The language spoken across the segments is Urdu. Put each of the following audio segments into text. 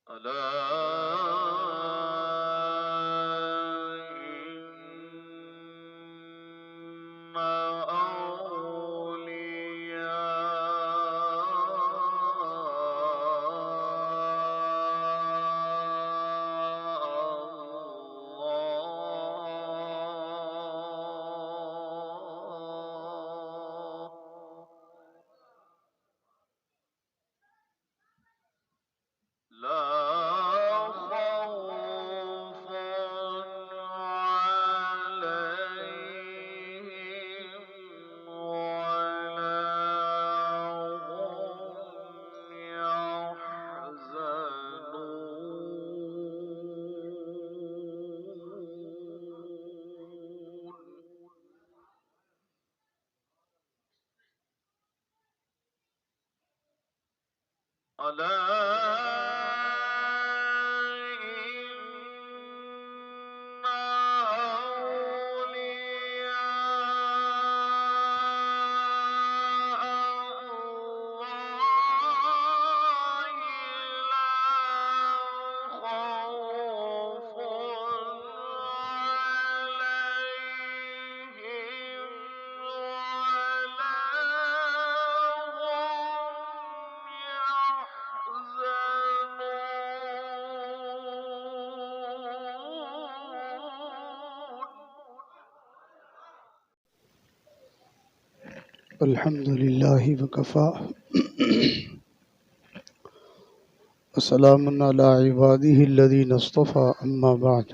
ألا إن لا خوف عليهم ولا هم يحزنون ألا إن أولياء الله لا خوف عليهم الحمد لله وكفى وسلام على عباده الذين اصطفى أما بعد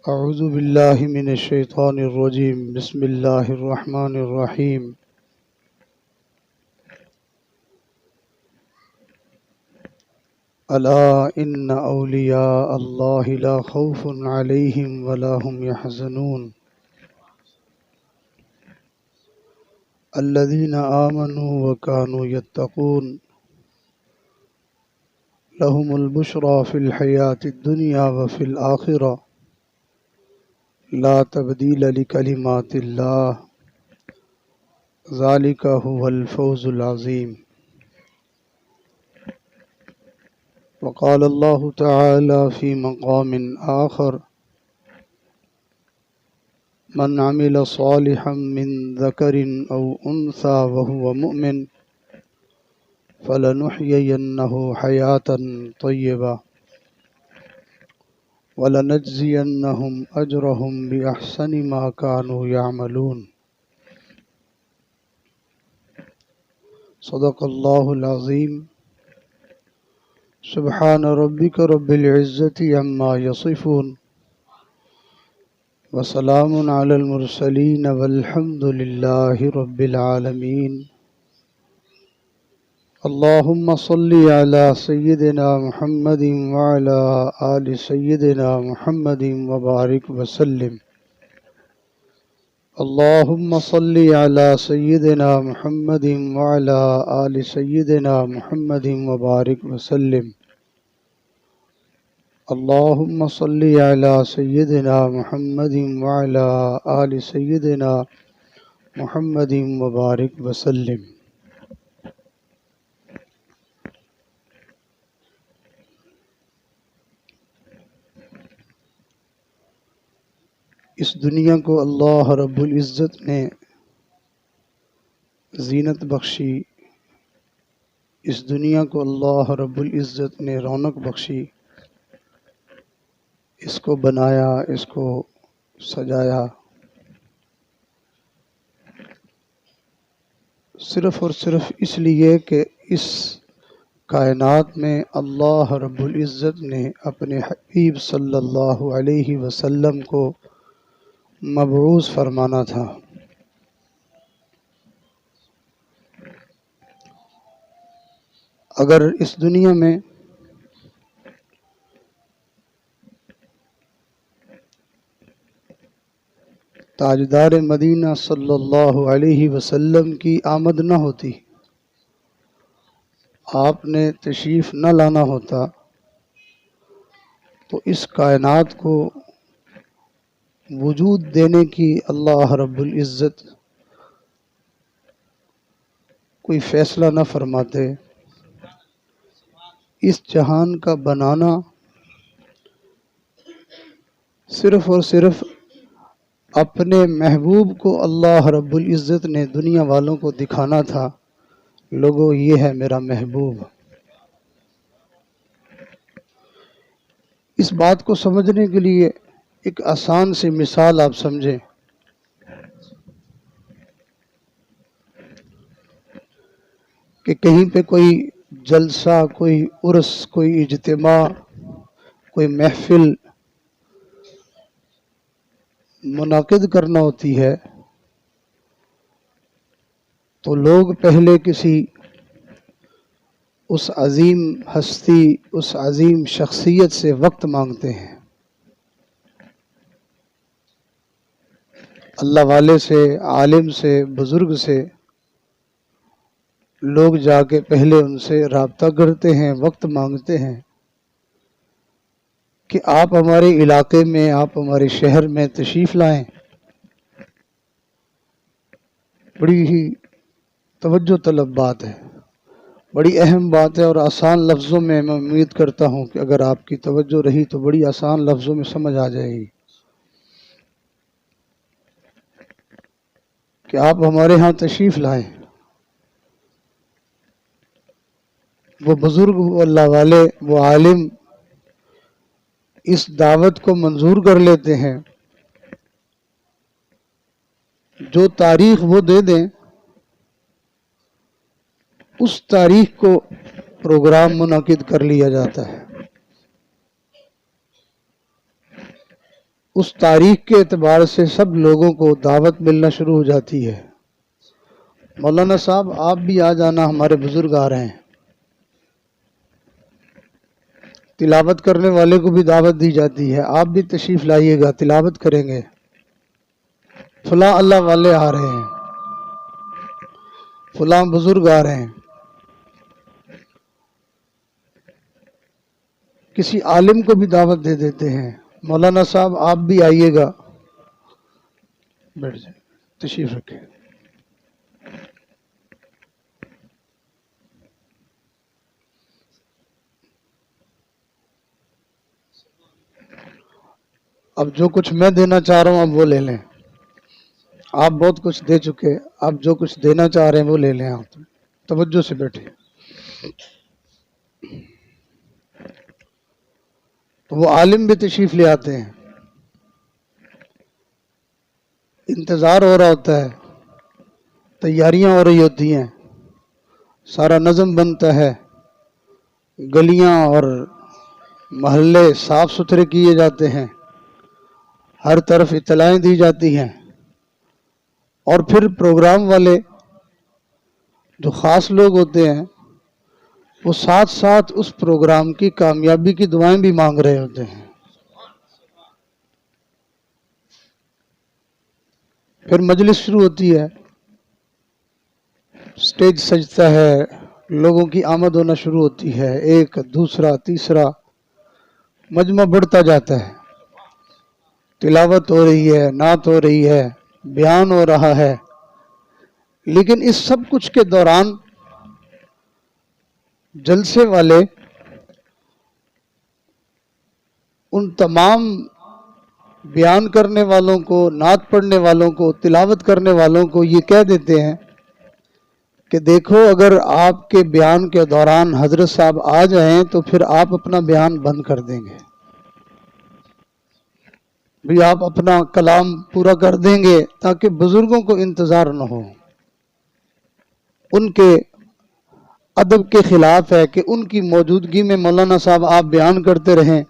أعوذ بالله من الشيطان الرجيم بسم الله الرحمن الرحيم ألا إن أولياء الله لا خوف عليهم ولا هم يحزنون الذين آمنوا وكانوا يتقون لهم البشرى في الحياة الدنيا وفي الآخرة لا تبديل لكلمات الله ذلك هو الفوز العظيم وقال الله تعالى في مقام آخر من عمل صالحا من ذكر أو أنثى وهو مؤمن فلنحيينه حياة طيبة ولنجزينهم أجرهم بأحسن ما كانوا يعملون صدق الله العظيم سبحان ربك رب العزة عما يصفون وسلام على المرسلين والحمد لله رب العالمين اللهم صل على سيدنا محمد وعلى آل سيدنا محمد وبارك وسلم اللهم صل على سيدنا محمد وعلى آل سيدنا محمد وبارك وسلم اللهم صل على سيدنا محمد وعلى آل سيدنا محمد وبارك وسلم اس دنیا کو اللہ رب العزت نے زینت بخشی، اس دنیا کو اللہ رب العزت نے رونق بخشی، اس کو بنایا، اس کو سجایا، صرف اور صرف اس لیے کہ اس کائنات میں اللہ رب العزت نے اپنے حبیب صلی اللہ علیہ وسلم کو مبعوث فرمانا تھا۔ اگر اس دنیا میں تاجدار مدینہ صلی اللہ علیہ وسلم کی آمد نہ ہوتی، آپ نے تشریف نہ لانا ہوتا، تو اس کائنات کو وجود دینے کی اللہ رب العزت کوئی فیصلہ نہ فرماتے، اس جہان کا بنانا صرف اور صرف اپنے محبوب کو اللہ رب العزت نے دنیا والوں کو دکھانا تھا، لوگوں یہ ہے میرا محبوب۔ اس بات کو سمجھنے کے لیے ایک آسان سی مثال آپ سمجھیں کہ کہیں پہ کوئی جلسہ، کوئی عرس، کوئی اجتماع، کوئی محفل منعقد کرنا ہوتی ہے تو لوگ پہلے کسی اس عظیم ہستی، اس عظیم شخصیت سے وقت مانگتے ہیں، اللہ والے سے، عالم سے، بزرگ سے لوگ جا کے پہلے ان سے رابطہ کرتے ہیں، وقت مانگتے ہیں کہ آپ ہمارے علاقے میں، آپ ہمارے شہر میں تشریف لائیں۔ بڑی ہی توجہ طلب بات ہے، بڑی اہم بات ہے، اور آسان لفظوں میں امید کرتا ہوں کہ اگر آپ کی توجہ رہی تو بڑی آسان لفظوں میں سمجھ آ جائے گی کہ آپ ہمارے ہاں تشریف لائیں۔ وہ بزرگ، وہ اللہ والے، وہ عالم اس دعوت کو منظور کر لیتے ہیں، جو تاریخ وہ دے دیں اس تاریخ کو پروگرام منعقد کر لیا جاتا ہے۔ اس تاریخ کے اعتبار سے سب لوگوں کو دعوت ملنا شروع ہو جاتی ہے، مولانا صاحب آپ بھی آ جانا، ہمارے بزرگ آ رہے ہیں۔ تلاوت کرنے والے کو بھی دعوت دی جاتی ہے، آپ بھی تشریف لائیے گا، تلاوت کریں گے، فلاں اللہ والے آ رہے ہیں، فلاں بزرگ آ رہے ہیں۔ کسی عالم کو بھی دعوت دے دیتے ہیں، مولانا صاحب آپ بھی آئیے گا، بیٹھ جائیں، تشریف رکھیں۔ اب جو کچھ میں دینا چاہ رہا ہوں اب وہ لے لیں، آپ بہت کچھ دے چکے، آپ جو کچھ دینا چاہ رہے ہیں وہ لے لیں، آپ توجہ سے بیٹھے۔ تو وہ عالم بھی تشریف لے آتے ہیں، انتظار ہو رہا ہوتا ہے، تیاریاں ہو رہی ہوتی ہیں، سارا نظم بنتا ہے، گلیاں اور محلے صاف ستھرے کیے جاتے ہیں، ہر طرف اطلاعیں دی جاتی ہیں، اور پھر پروگرام والے جو خاص لوگ ہوتے ہیں وہ ساتھ ساتھ اس پروگرام کی کامیابی کی دعائیں بھی مانگ رہے ہوتے ہیں۔ پھر مجلس شروع ہوتی ہے، سٹیج سجتا ہے، لوگوں کی آمد ہونا شروع ہوتی ہے، ایک دوسرا تیسرا مجمع بڑھتا جاتا ہے، تلاوت ہو رہی ہے، نعت ہو رہی ہے، بیان ہو رہا ہے، لیکن اس سب کچھ کے دوران جلسے والے ان تمام بیان کرنے والوں کو، نعت پڑھنے والوں کو، تلاوت کرنے والوں کو یہ کہہ دیتے ہیں کہ دیکھو اگر آپ کے بیان کے دوران حضرت صاحب آ جائیں تو پھر آپ اپنا بیان بند کر دیں گے، بھی آپ اپنا کلام پورا کر دیں گے تاکہ بزرگوں کو انتظار نہ ہو۔ ان کے ادب کے خلاف ہے کہ ان کی موجودگی میں مولانا صاحب آپ بیان کرتے رہیں،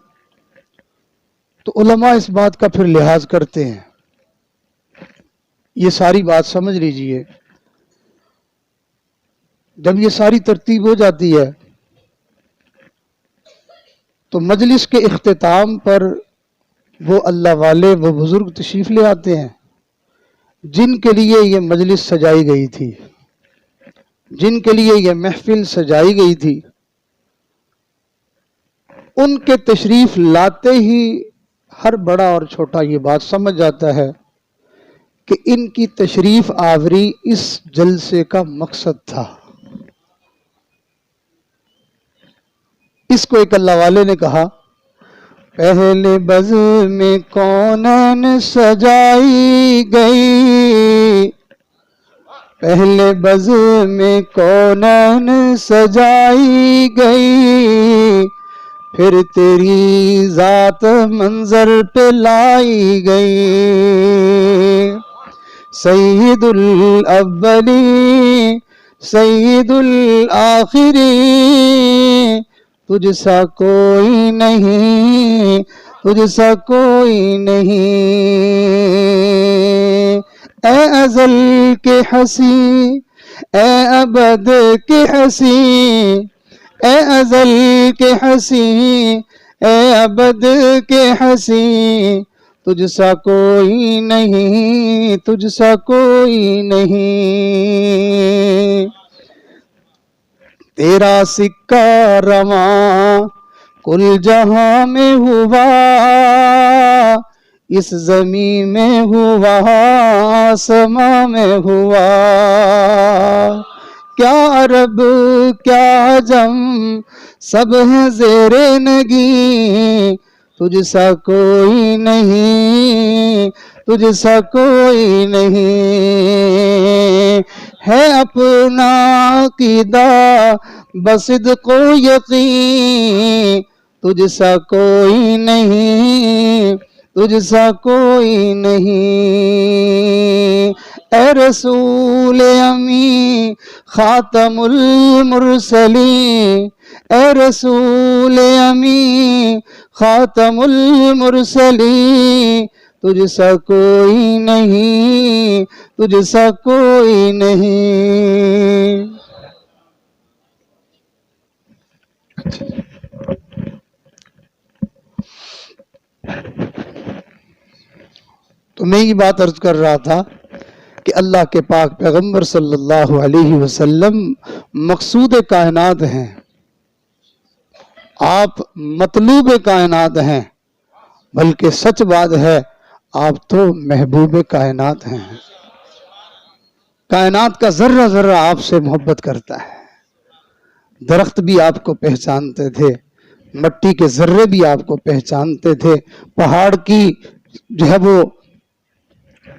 تو علماء اس بات کا پھر لحاظ کرتے ہیں۔ یہ ساری بات سمجھ لیجئے، جب یہ ساری ترتیب ہو جاتی ہے تو مجلس کے اختتام پر وہ اللہ والے، وہ بزرگ تشریف لے آتے ہیں جن کے لیے یہ مجلس سجائی گئی تھی، جن کے لیے یہ محفل سجائی گئی تھی۔ ان کے تشریف لاتے ہی ہر بڑا اور چھوٹا یہ بات سمجھ جاتا ہے کہ ان کی تشریف آوری اس جلسے کا مقصد تھا۔ اس کو ایک اللہ والے نے کہا پہلے بزم میں کونین سجائی گئی، پہلے بزم میں کونین سجائی گئی، پھر تیری ذات منظر پہ لائی گئی، سید الاولین سید الآخرین، تجھ سا کوئی نہیں، تجھ سا کوئی نہیں، اے ازل کے حسین، اے ابد کے حسین، اے ازل کے حسین، اے ابد کے حسین، تجھ سا کوئی نہیں، تجھ سا کوئی نہیں، تیرا سکہ رواں کل جہاں میں ہوا، اس زمین میں ہوا، آسماں میں ہوا، کیا عرب کیا عجم سب ہیں زیر نگیں، تجھ سا کوئی نہیں، تجھ سا کوئی نہیں، ہے اپنا عقیدہ بصدق و یقین، تجھ سا کوئی نہیں، تجھ سا کوئی نہیں، اے رسول امین خاتم المرسلین، اے رسول امین خاتم المرسلین، تجھ سا کوئی نہیں، تجھ سا کوئی نہیں۔ تو میں یہ بات عرض کر رہا تھا کہ اللہ کے پاک پیغمبر صلی اللہ علیہ وسلم مقصود کائنات ہیں، آپ مطلوب کائنات ہیں، بلکہ سچ بات ہے آپ تو محبوب کائنات ہیں، کائنات کا ذرہ ذرہ آپ سے محبت کرتا ہے، درخت بھی آپ کو پہچانتے تھے، مٹی کے ذرے بھی آپ کو پہچانتے تھے، پہاڑ کی جو ہے وہ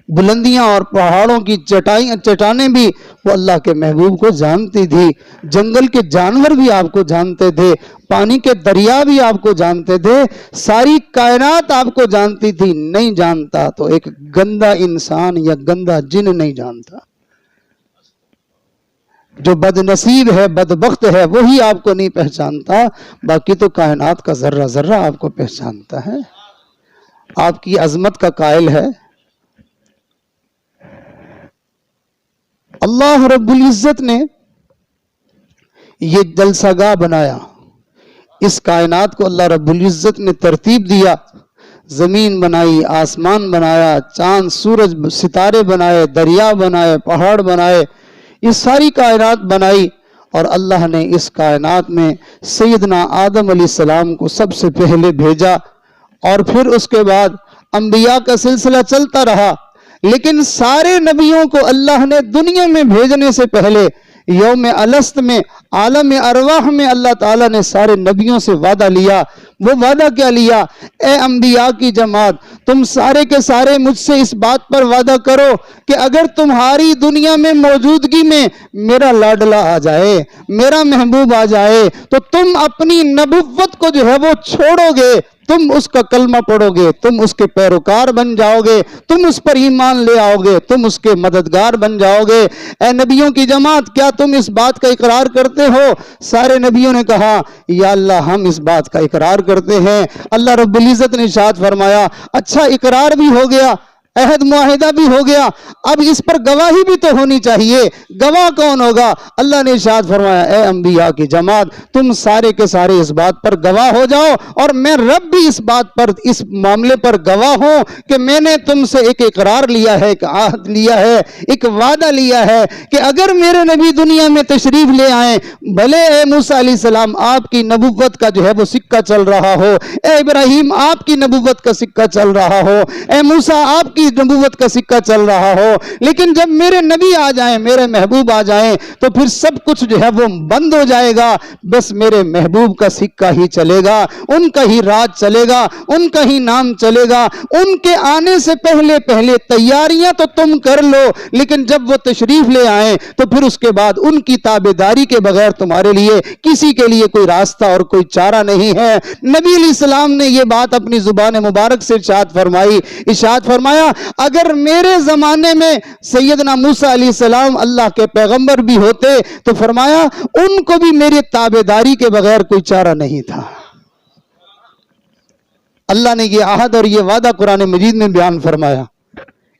بلندیاں اور پہاڑوں کی چٹانیں بھی وہ اللہ کے محبوب کو جانتی تھی، جنگل کے جانور بھی آپ کو جانتے تھے، پانی کے دریا بھی آپ کو جانتے تھے، ساری کائنات آپ کو جانتی تھی، نہیں جانتا تو ایک گندا انسان یا گندا جن نہیں جانتا، جو بد نصیب ہے بدبخت ہے وہی آپ کو نہیں پہچانتا، باقی تو کائنات کا ذرہ ذرہ آپ کو پہچانتا ہے، آپ کی عظمت کا قائل ہے۔ اللہ رب العزت نے یہ جلسہ گاہ بنایا، اس کائنات کو اللہ رب العزت نے ترتیب دیا، زمین بنائی، آسمان بنایا، چاند سورج ستارے بنائے، دریا بنائے، پہاڑ بنائے، یہ ساری کائنات بنائی، اور اللہ نے اس کائنات میں سیدنا آدم علیہ السلام کو سب سے پہلے بھیجا، اور پھر اس کے بعد انبیاء کا سلسلہ چلتا رہا، لیکن سارے نبیوں کو اللہ نے دنیا میں بھیجنے سے پہلے یوم الست میں عالم ارواح میں اللہ تعالیٰ نے سارے نبیوں سے وعدہ لیا۔ وہ وعدہ کیا لیا؟ اے انبیاء کی جماعت، تم سارے کے سارے مجھ سے اس بات پر وعدہ کرو کہ اگر تمہاری دنیا میں موجودگی میں میرا لاڈلا آ جائے، میرا محبوب آ جائے، تو تم اپنی نبوت کو جو ہے وہ چھوڑو گے، تم اس کا کلمہ پڑھو گے، تم اس کے پیروکار بن جاؤ گے، تم اس پر ایمان لے آؤ گے، تم اس کے مددگار بن جاؤ گے۔ اے نبیوں کی جماعت، کیا تم اس بات کا اقرار کرتے ہو؟ سارے نبیوں نے کہا یا اللہ ہم اس بات کا اقرار کرتے ہیں۔ اللہ رب العزت نے ارشاد فرمایا اچھا اقرار بھی ہو گیا، عہد معاہدہ بھی ہو گیا، اب اس پر گواہی بھی تو ہونی چاہیے، گواہ کون ہوگا؟ اللہ نے ارشاد فرمایا اے انبیاء کی جماعت، تم سارے کے سارے اس بات پر گواہ ہو جاؤ، اور میں رب بھی اس بات پر، اس معاملے پر گواہ ہوں کہ میں نے تم سے ایک اقرار لیا ہے، ایک عہد لیا ہے، ایک وعدہ لیا ہے کہ اگر میرے نبی دنیا میں تشریف لے آئیں، بھلے اے موسیٰ علیہ السلام آپ کی نبوت کا جو ہے وہ سکہ چل رہا ہو، اے ابراہیم آپ کی نبوت کا سکہ چل رہا ہو، اے موسیٰ آپ کی میری نبوت کا سکہ چل رہا ہو، لیکن جب میرے نبی آ جائیں، میرے محبوب آ جائیں تو پھر سب کچھ جو ہے وہ بند ہو جائے گا، بس میرے محبوب کا سکہ ہی چلے گا، ان کا ہی راج چلے گا، ان کا ہی نام چلے گا۔ ان کے آنے سے پہلے تیاریاں تو تم کر لو، لیکن جب وہ تشریف لے آئیں تو پھر اس کے بعد ان کی تابعداری کے بغیر تمہارے لیے کسی کے لیے کوئی راستہ اور کوئی چارہ نہیں ہے۔ نبی علیہ السلام نے یہ بات اپنی زبان مبارک سے ارشاد فرمائی، ارشاد فرمایا اگر میرے زمانے میں سیدنا موسیٰ علیہ السلام اللہ کے پیغمبر بھی ہوتے تو فرمایا ان کو بھی میری تابعداری کے بغیر کوئی چارہ نہیں تھا۔ اللہ نے یہ عہد اور یہ وعدہ قرآن مجید میں بیان فرمایا۔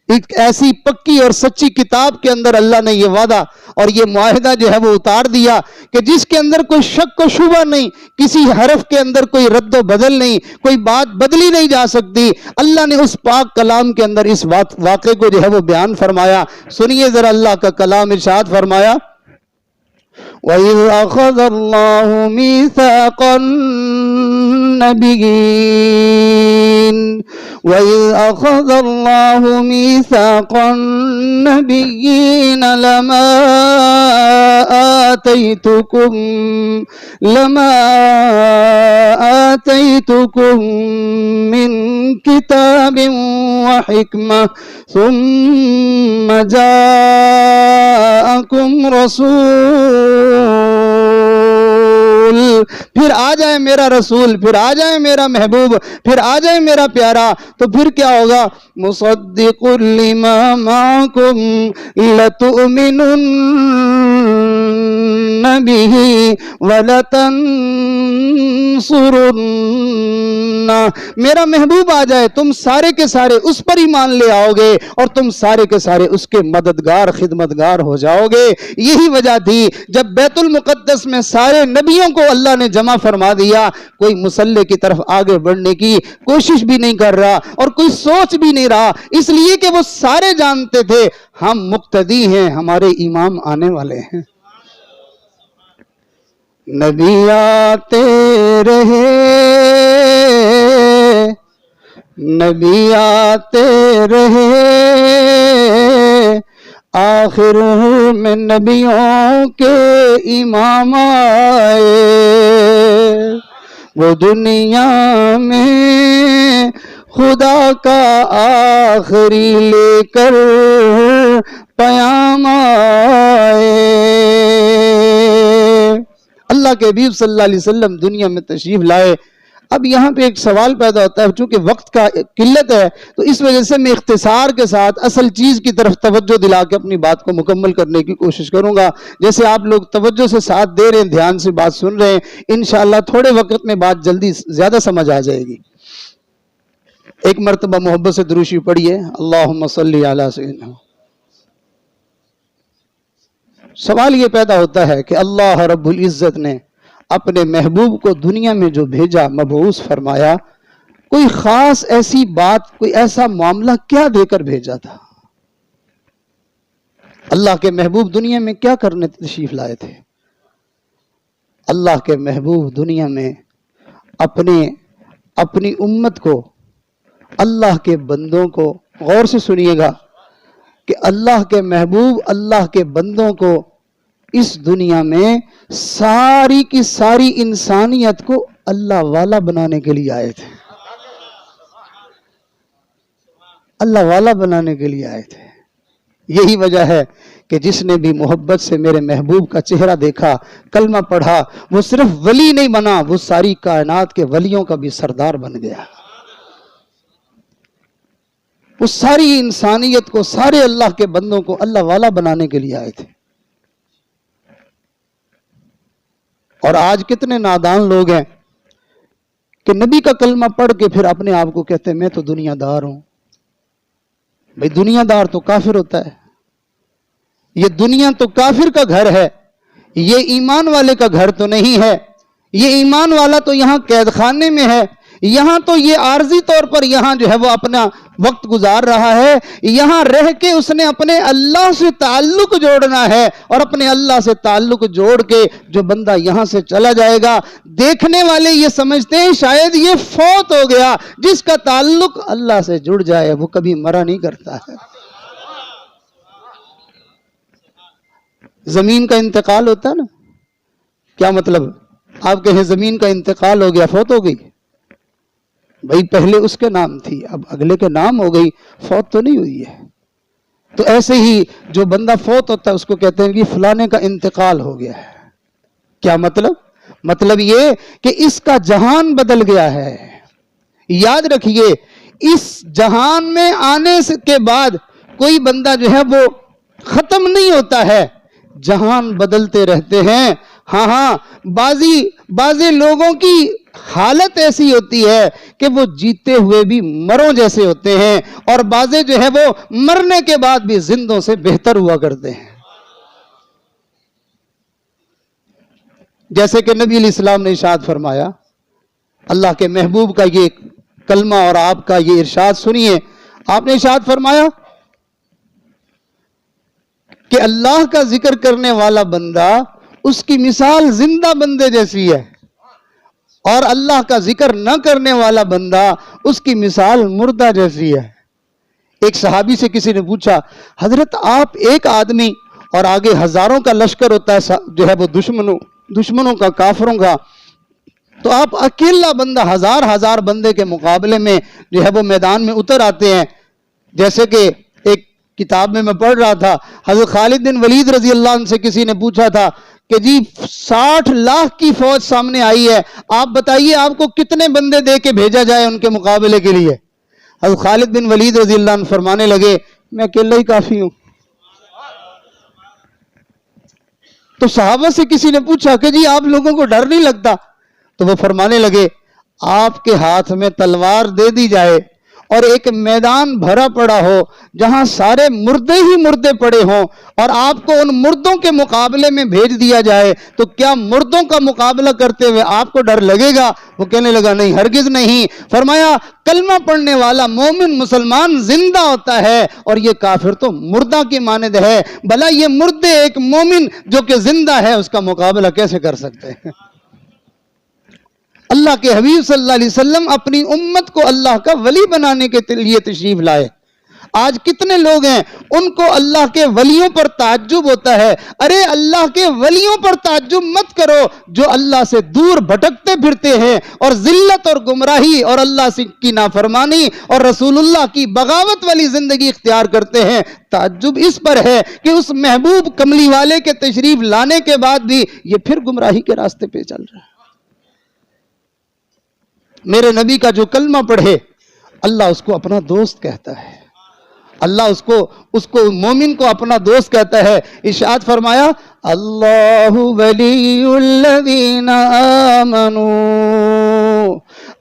ایک ایسی پکی اور سچی کتاب کے اندر اللہ نے یہ وعدہ اور یہ معاہدہ جو ہے وہ اتار دیا کہ جس کے اندر کوئی شک و شبہ نہیں، کسی حرف کے اندر کوئی رد و بدل نہیں، کوئی بات بدلی نہیں جا سکتی۔ اللہ نے اس پاک کلام کے اندر اس واقعے کو جو ہے وہ بیان فرمایا۔ سنیے ذرا اللہ کا کلام، ارشاد فرمایا وَإِذْ أَخَذَ اللَّهُ مِيثَاقَ النَّبِيِّينَ وَإِذْ أَخَذَ اللَّهُ مِيثَاقَ النَّبِيِّينَ لَمَا آتَيْتُكُم مِّن كِتَابٍ وَحِكْمَةٍ ثُمَّ جَاءَكُمْ رَسُولٌ، پھر آ جائے میرا رسول، پھر آ جائے میرا محبوب، پھر آ جائے میرا پیارا، تو پھر کیا ہوگا؟ مُصَدِّقٌ لِّمَا مَعَكُمْ لَتُؤْمِنُنَّ بِهِ وَلَتَنصُرُنَّ، میرا محبوب آ جائے تم سارے کے سارے اس پر ایمان لے آؤ گے اور تم سارے کے سارے اس کے مددگار خدمتگار ہو جاؤ گے۔ یہی وجہ تھی جب بیت المقدس میں سارے نبیوں کو اللہ نے جمع فرما دیا، کوئی مصلی کی طرف آگے بڑھنے کی کوشش بھی نہیں کر رہا اور کوئی سوچ بھی نہیں رہا، اس لیے کہ وہ سارے جانتے تھے ہم مقتدی ہیں، ہمارے امام آنے والے ہیں۔ نبی آتے رہے، نبی آتے رہے، آخر میں نبیوں کے امام آئے، وہ دنیا میں خدا کا آخری لے کر پیام آئے۔ اللہ کے حبیب صلی اللہ علیہ وسلم دنیا میں تشریف لائے۔ اب یہاں پہ ایک سوال پیدا ہوتا ہے، چونکہ وقت کا قلت ہے تو اس وجہ سے میں اختصار کے ساتھ اصل چیز کی طرف توجہ دلا کے اپنی بات کو مکمل کرنے کی کوشش کروں گا۔ جیسے آپ لوگ توجہ سے ساتھ دے رہے ہیں، دھیان سے بات سن رہے ہیں، انشاءاللہ تھوڑے وقت میں بات جلدی زیادہ سمجھ آ جائے گی۔ ایک مرتبہ محبت سے دروشی پڑھیے، اللہم صلی علی سیدنا۔ سوال یہ پیدا ہوتا ہے کہ اللہ رب العزت نے اپنے محبوب کو دنیا میں جو بھیجا، مبعوث فرمایا، کوئی خاص ایسی بات، کوئی ایسا معاملہ کیا دے کر بھیجا تھا؟ اللہ کے محبوب دنیا میں کیا کرنے تشریف لائے تھے؟ اللہ کے محبوب دنیا میں اپنی امت کو، اللہ کے بندوں کو، غور سے سنیے گا کہ اللہ کے محبوب اللہ کے بندوں کو اس دنیا میں ساری کی ساری انسانیت کو اللہ والا بنانے کے لیے آئے تھے، اللہ والا بنانے کے لیے آئے تھے۔ یہی وجہ ہے کہ جس نے بھی محبت سے میرے محبوب کا چہرہ دیکھا، کلمہ پڑھا، وہ صرف ولی نہیں بنا، وہ ساری کائنات کے ولیوں کا بھی سردار بن گیا۔ وہ ساری انسانیت کو، سارے اللہ کے بندوں کو اللہ والا بنانے کے لیے آئے تھے۔ اور آج کتنے نادان لوگ ہیں کہ نبی کا کلمہ پڑھ کے پھر اپنے آپ کو کہتے ہیں میں تو دنیا دار ہوں۔ بھئی دنیا دار تو کافر ہوتا ہے، یہ دنیا تو کافر کا گھر ہے، یہ ایمان والے کا گھر تو نہیں ہے۔ یہ ایمان والا تو یہاں قید خانے میں ہے، یہاں تو یہ عارضی طور پر یہاں جو ہے وہ اپنا وقت گزار رہا ہے، یہاں رہ کے اس نے اپنے اللہ سے تعلق جوڑنا ہے، اور اپنے اللہ سے تعلق جوڑ کے جو بندہ یہاں سے چلا جائے گا، دیکھنے والے یہ سمجھتے ہیں شاید یہ فوت ہو گیا۔ جس کا تعلق اللہ سے جڑ جائے وہ کبھی مرا نہیں کرتا ہے۔ زمین کا انتقال ہوتا ہے نا، کیا مطلب؟ آپ کہیں زمین کا انتقال ہو گیا، فوت ہو گئی؟ بھئی پہلے اس کے نام تھی، اب اگلے کے نام ہو گئی، فوت تو نہیں ہوئی ہے۔ تو ایسے ہی جو بندہ فوت ہوتا ہے اس کو کہتے ہیں کہ فلانے کا انتقال ہو گیا ہے۔ کیا مطلب؟ مطلب یہ کہ اس کا جہان بدل گیا ہے۔ یاد رکھیے، اس جہان میں آنے کے بعد کوئی بندہ جو ہے وہ ختم نہیں ہوتا ہے، جہان بدلتے رہتے ہیں۔ ہاں بعضی لوگوں کی حالت ایسی ہوتی ہے کہ وہ جیتے ہوئے بھی مروں جیسے ہوتے ہیں، اور بعضے جو ہے وہ مرنے کے بعد بھی زندوں سے بہتر ہوا کرتے ہیں۔ جیسے کہ نبی علیہ السلام نے ارشاد فرمایا، اللہ کے محبوب کا یہ کلمہ اور آپ کا یہ ارشاد سنیے۔ آپ نے ارشاد فرمایا کہ اللہ کا ذکر کرنے والا بندہ اس کی مثال زندہ بندے جیسی ہے، اور اللہ کا ذکر نہ کرنے والا بندہ اس کی مثال مردہ جیسی ہے۔ ایک صحابی سے کسی نے پوچھا، حضرت آپ ایک آدمی اور آگے ہزاروں کا لشکر ہوتا ہے جو ہے وہ دشمنوں کا، کافروں کا، تو آپ اکیلا بندہ ہزار بندے کے مقابلے میں جو ہے وہ میدان میں اتر آتے ہیں۔ جیسے کہ ایک کتاب میں پڑھ رہا تھا، حضرت خالد بن ولید رضی اللہ عنہ سے کسی نے پوچھا تھا کہ جی 60 لاکھ کی فوج سامنے آئی ہے، آپ بتائیے آپ کو کتنے بندے دے کے بھیجا جائے ان کے مقابلے کے لیے؟ حضرت خالد بن ولید رضی اللہ عنہ فرمانے لگے، میں اکیلا ہی کافی ہوں۔ تو صحابہ سے کسی نے پوچھا کہ جی آپ لوگوں کو ڈر نہیں لگتا؟ تو وہ فرمانے لگے، آپ کے ہاتھ میں تلوار دے دی جائے اور ایک میدان بھرا پڑا ہو جہاں سارے مردے ہی مردے پڑے ہوں، اور آپ کو ان مردوں کے مقابلے میں بھیج دیا جائے، تو کیا مردوں کا مقابلہ کرتے ہوئے آپ کو ڈر لگے گا؟ وہ کہنے لگا، نہیں، ہرگز نہیں۔ فرمایا، کلمہ پڑھنے والا مومن مسلمان زندہ ہوتا ہے، اور یہ کافر تو مردہ کی مانند ہے۔ بھلا یہ مردے ایک مومن جو کہ زندہ ہے اس کا مقابلہ کیسے کر سکتے ہیں؟ اللہ کے حبیب صلی اللہ علیہ وسلم اپنی امت کو اللہ کا ولی بنانے کے لیے تشریف لائے۔ آج کتنے لوگ ہیں ان کو اللہ کے ولیوں پر تعجب ہوتا ہے۔ ارے اللہ کے ولیوں پر تعجب مت کرو جو اللہ سے دور بھٹکتے پھرتے ہیں اور ذلت اور گمراہی اور اللہ کی نافرمانی اور رسول اللہ کی بغاوت والی زندگی اختیار کرتے ہیں۔ تعجب اس پر ہے کہ اس محبوب کملی والے کے تشریف لانے کے بعد بھی یہ پھر گمراہی کے راستے پہ چل رہا ہے۔ میرے نبی کا جو کلمہ پڑھے اللہ اس کو اپنا دوست کہتا ہے، اللہ اس کو مومن کو اپنا دوست کہتا ہے۔ ارشاد فرمایا، اللہ ولی الذین آمنوا،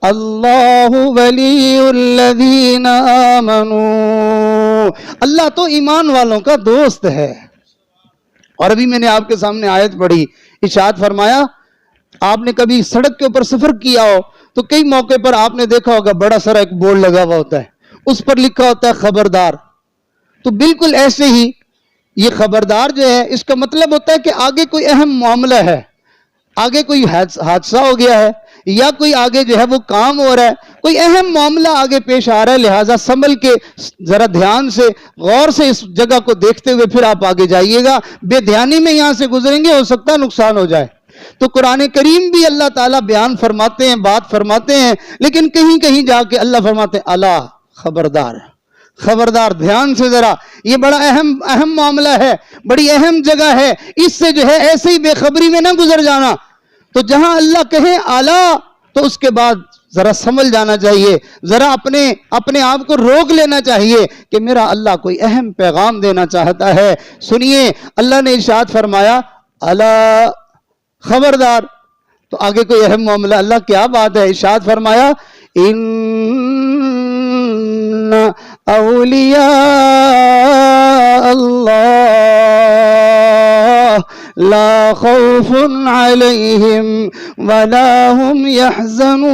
اللہ ولی الذین آمنوا، اللہ تو ایمان والوں کا دوست ہے۔ اور ابھی میں نے آپ کے سامنے آیت پڑھی، ارشاد فرمایا، آپ نے کبھی سڑک کے اوپر سفر کیا ہو تو کئی موقع پر آپ نے دیکھا ہوگا بڑا سارا ایک بورڈ لگا ہوا ہوتا ہے، اس پر لکھا ہوتا ہے خبردار۔ تو بالکل ایسے ہی یہ خبردار جو ہے اس کا مطلب ہوتا ہے کہ آگے کوئی اہم معاملہ ہے، آگے کوئی حادثہ ہو گیا ہے، یا کوئی آگے جو ہے وہ کام ہو رہا ہے، کوئی اہم معاملہ آگے پیش آ رہا ہے، لہٰذا سنبھل کے ذرا دھیان سے غور سے اس جگہ کو دیکھتے ہوئے پھر آپ آگے جائیے گا۔ بے دھیانی میں یہاں سے گزریں گے ہو سکتا ہے نقصان ہو جائے۔ تو قرآن کریم بھی اللہ تعالیٰ بیان فرماتے ہیں، بات فرماتے ہیں، لیکن کہیں کہیں جا کے اللہ فرماتے ہیں، الا خبردار، خبردار، دھیان سے ذرا، یہ بڑا اہم معاملہ ہے، بڑی اہم جگہ ہے، اس سے جو ہے ایسے ہی بے خبری میں نہ گزر جانا۔ تو جہاں اللہ کہے اعلی تو اس کے بعد ذرا سمجھ جانا چاہیے، ذرا اپنے آپ کو روک لینا چاہیے کہ میرا اللہ کوئی اہم پیغام دینا چاہتا ہے۔ سنیے، اللہ نے ارشاد فرمایا، الا خبردار، تو آگے کوئی اہم معاملہ، اللہ کیا بات ہے؟ ارشاد فرمایا، ان اولیاء اللہ لا خوف علیہم ولا هم يحزنون۔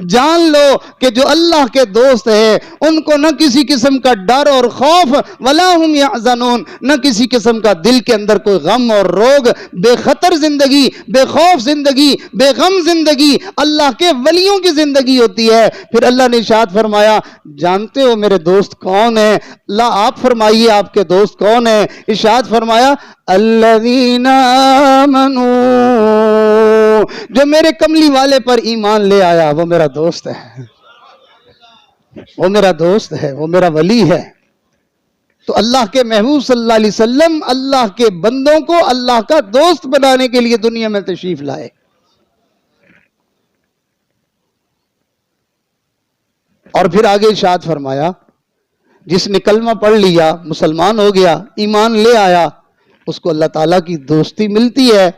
جان لو کہ جو اللہ کے دوست ہے ان کو نہ کسی قسم کا ڈر اور خوف، ولا هم يحزنون، نہ کسی قسم کا دل کے اندر کوئی غم اور روگ، بے خطر زندگی، بے خوف زندگی، بے غم زندگی اللہ کے ولیوں کی زندگی ہوتی ہے۔ پھر اللہ نے ارشاد فرمایا جانتے ہو میرے دوست کون ہیں؟ اللہ آپ فرمائیے آپ کے دوست کون ہیں؟ ارشاد فرمایا الذین آمنوا، جو میرے کملی والے پر ایمان لے آیا وہ میرا دوست ہے، وہ میرا دوست ہے، وہ میرا ولی ہے۔ تو اللہ کے محبوب صلی اللہ علیہ وسلم اللہ کے بندوں کو اللہ کا دوست بنانے کے لیے دنیا میں تشریف لائے۔ اور پھر آگے ارشاد فرمایا جس نے کلمہ پڑھ لیا، مسلمان ہو گیا، ایمان لے آیا، اس کو اللہ تعالیٰ کی دوستی ملتی ہے۔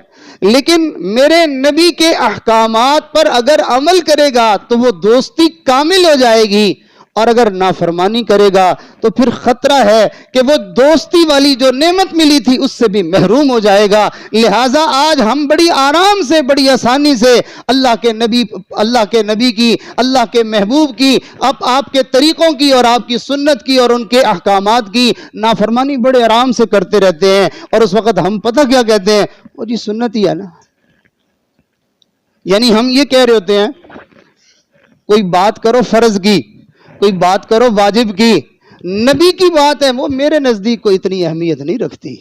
لیکن میرے نبی کے احکامات پر اگر عمل کرے گا تو وہ دوستی کامل ہو جائے گی، اور اگر نافرمانی کرے گا تو پھر خطرہ ہے کہ وہ دوستی والی جو نعمت ملی تھی اس سے بھی محروم ہو جائے گا۔ لہٰذا آج ہم بڑی آرام سے، بڑی آسانی سے اللہ کے نبی کی، اللہ کے محبوب کی، آپ کے طریقوں کی اور آپ کی سنت کی اور ان کے احکامات کی نافرمانی بڑے آرام سے کرتے رہتے ہیں، اور اس وقت ہم پتہ کیا کہتے ہیں؟ وہ جی سنت ہی ہے نا۔ یعنی ہم یہ کہہ رہے ہوتے ہیں کوئی بات کرو فرض کی، کوئی بات کرو واجب کی، نبی کی بات ہے وہ میرے نزدیک کوئی اتنی اہمیت نہیں رکھتی۔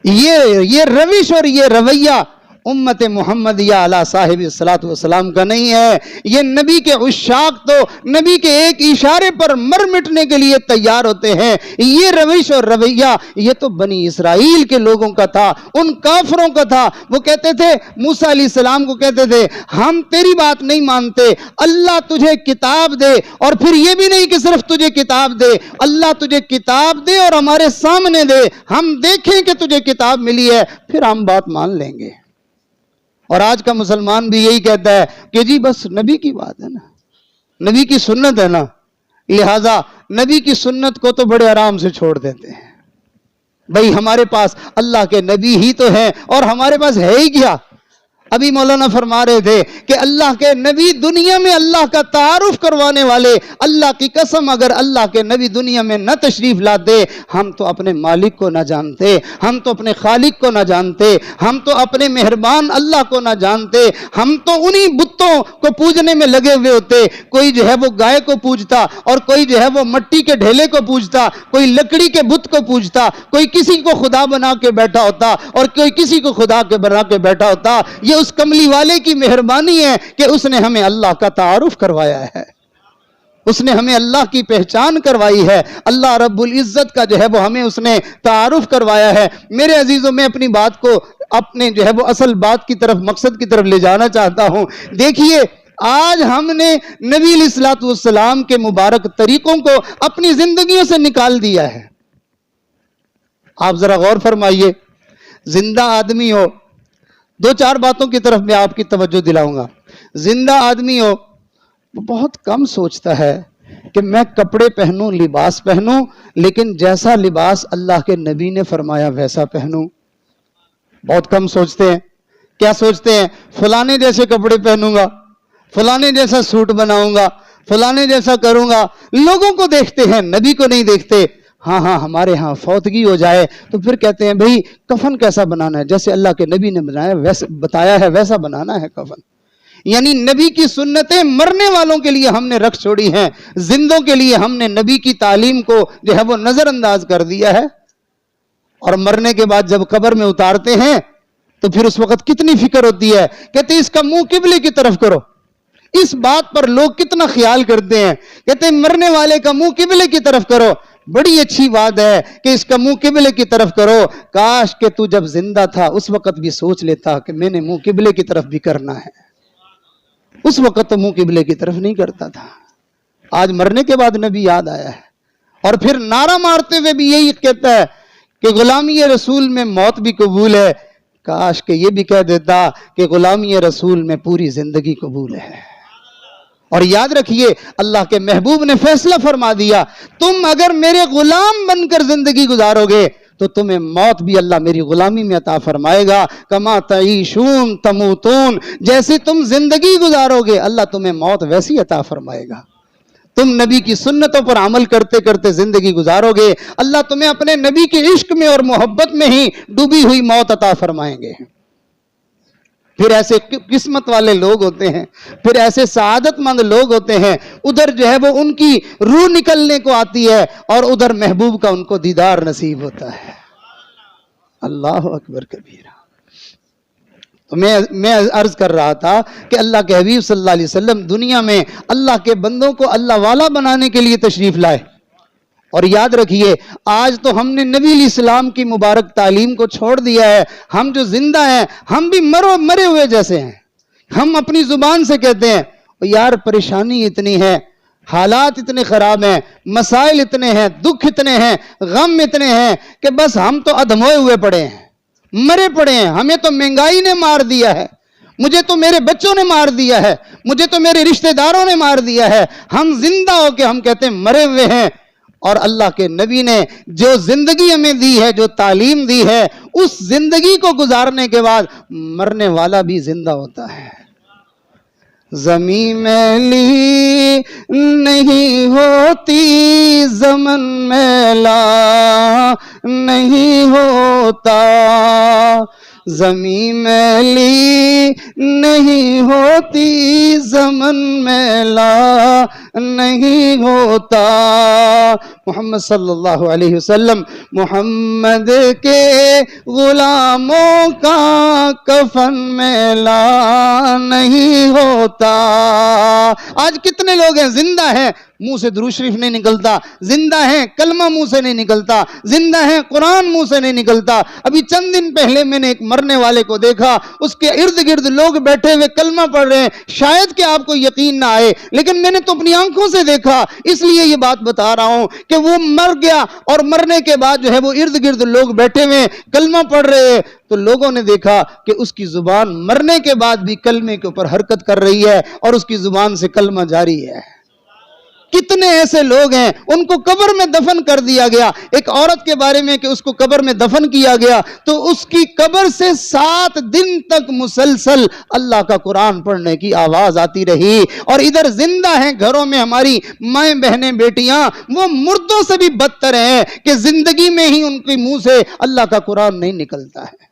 یہ روش اور یہ رویہ امت محمدیہ علی صاحب الصلاۃ والسلام کا نہیں ہے۔ یہ نبی کے عشاق تو نبی کے ایک اشارے پر مر مٹنے کے لیے تیار ہوتے ہیں۔ یہ روش اور رویہ یہ تو بنی اسرائیل کے لوگوں کا تھا، ان کافروں کا تھا۔ وہ کہتے تھے موسیٰ علیہ السلام کو کہتے تھے ہم تیری بات نہیں مانتے، اللہ تجھے کتاب دے، اور پھر یہ بھی نہیں کہ صرف تجھے کتاب دے، اللہ تجھے کتاب دے اور ہمارے سامنے دے، ہم دیکھیں کہ تجھے کتاب ملی ہے پھر ہم بات مان لیں گے۔ اور آج کا مسلمان بھی یہی کہتا ہے کہ جی بس نبی کی بات ہے نا، نبی کی سنت ہے نا، لہٰذا نبی کی سنت کو تو بڑے آرام سے چھوڑ دیتے ہیں۔ بھئی ہمارے پاس اللہ کے نبی ہی تو ہیں، اور ہمارے پاس ہے ہی کیا؟ ابھی مولانا فرما رہے تھے کہ اللہ کے نبی دنیا میں اللہ کا تعارف کروانے والے، اللہ کی قسم اگر اللہ کے نبی دنیا میں نہ تشریف لاتے، ہم تو اپنے مالک کو نہ جانتے، ہم تو اپنے خالق کو نہ جانتے، ہم تو اپنے مہربان اللہ کو نہ جانتے، ہم تو انہی بتوں کو پوجنے میں لگے ہوئے ہوتے۔ کوئی جو ہے وہ گائے کو پوجتا، اور کوئی جو ہے وہ مٹی کے ڈھیلے کو پوجتا، کوئی لکڑی کے بت کو پوجتا، کوئی کسی کو خدا بنا کے بیٹھا ہوتا اور کوئی کسی کو خدا کے بنا کے بیٹھا ہوتا۔ یہ اس کملی والے کی مہربانی ہے کہ اس نے ہمیں اللہ کا تعارف کروایا ہے، اس نے ہمیں اللہ کی پہچان کروائی ہے، اللہ رب العزت کا جو ہے وہ ہمیں اس نے تعارف کروایا ہے۔ میرے عزیزوں میں اپنی بات کو اپنے جو ہے وہ اصل بات کی طرف، مقصد کی طرف لے جانا چاہتا ہوں۔ دیکھیے آج ہم نے نبی علیہ الصلوۃ والسلام کے مبارک طریقوں کو اپنی زندگیوں سے نکال دیا ہے۔ آپ ذرا غور فرمائیے، زندہ آدمی ہو، دو چار باتوں کی طرف میں آپ کی توجہ دلاؤں گا۔ زندہ آدمی ہو وہ بہت کم سوچتا ہے کہ میں کپڑے پہنوں، لباس پہنوں، لیکن جیسا لباس اللہ کے نبی نے فرمایا ویسا پہنوں۔ بہت کم سوچتے ہیں۔ کیا سوچتے ہیں؟ فلانے جیسے کپڑے پہنوں گا، فلانے جیسا سوٹ بناؤں گا، فلانے جیسا کروں گا۔ لوگوں کو دیکھتے ہیں، نبی کو نہیں دیکھتے۔ ہاں ہمارے ہاں فوتگی ہو جائے تو پھر کہتے ہیں بھئی کفن کیسا بنانا ہے، جیسے اللہ کے نبی نے بتایا ہے ویسا بنانا ہے کفن۔ یعنی نبی کی سنتیں مرنے والوں کے لیے ہم نے رکھ چھوڑی ہیں، زندوں کے لیے ہم نے نبی کی تعلیم کو جو ہے وہ نظر انداز کر دیا ہے۔ اور مرنے کے بعد جب قبر میں اتارتے ہیں تو پھر اس وقت کتنی فکر ہوتی ہے، کہتے ہیں اس کا منہ قبلے کی طرف کرو۔ اس بات پر لوگ کتنا خیال کرتے ہیں، کہتے ہیں مرنے والے کا منہ قبلے کی طرف کرو۔ بڑی اچھی بات ہے کہ اس کا منہ قبلے کی طرف کرو۔ کاش کہ تو جب زندہ تھا اس وقت بھی سوچ لیتا کہ میں نے منہ قبلے کی طرف بھی کرنا ہے۔ اس وقت تو منہ قبلے کی طرف نہیں کرتا تھا، آج مرنے کے بعد نبی یاد آیا ہے۔ اور پھر نعرہ مارتے ہوئے بھی یہی کہتا ہے کہ غلامی رسول میں موت بھی قبول ہے۔ کاش کہ یہ بھی کہہ دیتا کہ غلامی رسول میں پوری زندگی قبول ہے۔ اور یاد رکھیے اللہ کے محبوب نے فیصلہ فرما دیا، تم اگر میرے غلام بن کر زندگی گزارو گے تو تمہیں موت بھی اللہ میری غلامی میں عطا فرمائے گا، کما تعیشون تموتون، جیسے تم زندگی گزارو گے اللہ تمہیں موت ویسی عطا فرمائے گا۔ تم نبی کی سنتوں پر عمل کرتے کرتے زندگی گزارو گے اللہ تمہیں اپنے نبی کے عشق میں اور محبت میں ہی ڈوبی ہوئی موت عطا فرمائیں گے۔ پھر ایسے قسمت والے لوگ ہوتے ہیں، پھر ایسے سعادت مند لوگ ہوتے ہیں، ادھر جو ہے وہ ان کی روح نکلنے کو آتی ہے اور ادھر محبوب کا ان کو دیدار نصیب ہوتا ہے۔ اللہ اکبر کبیرہ۔ تو میں عرض کر رہا تھا کہ اللہ کے حبیب صلی اللہ علیہ وسلم دنیا میں اللہ کے بندوں کو اللہ والا بنانے کے لیے تشریف لائے، اور یاد رکھیے آج تو ہم نے نبی علیہ السلام کی مبارک تعلیم کو چھوڑ دیا ہے۔ ہم جو زندہ ہیں ہم بھی مرے ہوئے جیسے ہیں۔ ہم اپنی زبان سے کہتے ہیں یار پریشانی اتنی ہے، حالات اتنے خراب ہیں، مسائل اتنے ہیں، دکھ اتنے ہیں، غم اتنے ہیں کہ بس ہم تو ادھموئے ہوئے پڑے ہیں، مرے پڑے ہیں، ہمیں تو مہنگائی نے مار دیا ہے، مجھے تو میرے بچوں نے مار دیا ہے، مجھے تو میرے رشتہ داروں نے مار دیا ہے۔ ہم زندہ ہو کے ہم کہتے ہیں مرے ہوئے ہیں، اور اللہ کے نبی نے جو زندگی ہمیں دی ہے، جو تعلیم دی ہے، اس زندگی کو گزارنے کے بعد مرنے والا بھی زندہ ہوتا ہے۔ زمین میلی نہیں ہوتی، زمن میلا نہیں ہوتا، زمین میلی نہیں ہوتی، زمن میلا نہیں ہوتا۔ محمد صلی اللہ علیہ وسلم محمد کے غلاموں کا کفن میلا نہیں ہوتا۔ آج کتنے لوگ ہیں زندہ ہیں، منہ سے درود شریف نہیں نکلتا، زندہ ہیں کلمہ منہ سے نہیں نکلتا، زندہ ہیں قرآن منہ سے نہیں نکلتا۔ ابھی چند دن پہلے میں نے ایک مرنے والے کو دیکھا، اس کے ارد گرد لوگ بیٹھے ہوئے کلمہ پڑھ رہے ہیں، شاید کہ آپ کو یقین نہ آئے لیکن میں نے تو اپنی آنکھوں سے دیکھا، اس لیے یہ بات بتا رہا ہوں کہ وہ مر گیا اور مرنے کے بعد جو ہے وہ ارد گرد لوگ بیٹھے ہوئے کلمہ پڑھ رہے ہیں، تو لوگوں نے دیکھا کہ اس کی زبان مرنے کے بعد بھی کلمے کے اوپر حرکت کر رہی ہے اور اس کی زبان سے کلمہ جاری ہے۔ کتنے ایسے لوگ ہیں ان کو قبر میں دفن کر دیا گیا۔ ایک عورت کے بارے میں کہ اس کو قبر میں دفن کیا گیا تو اس کی قبر سے 7 دن تک مسلسل اللہ کا قرآن پڑھنے کی آواز آتی رہی، اور ادھر زندہ ہیں گھروں میں ہماری مائیں بہنیں بیٹیاں، وہ مردوں سے بھی بدتر ہیں کہ زندگی میں ہی ان کے منہ سے اللہ کا قرآن نہیں نکلتا ہے۔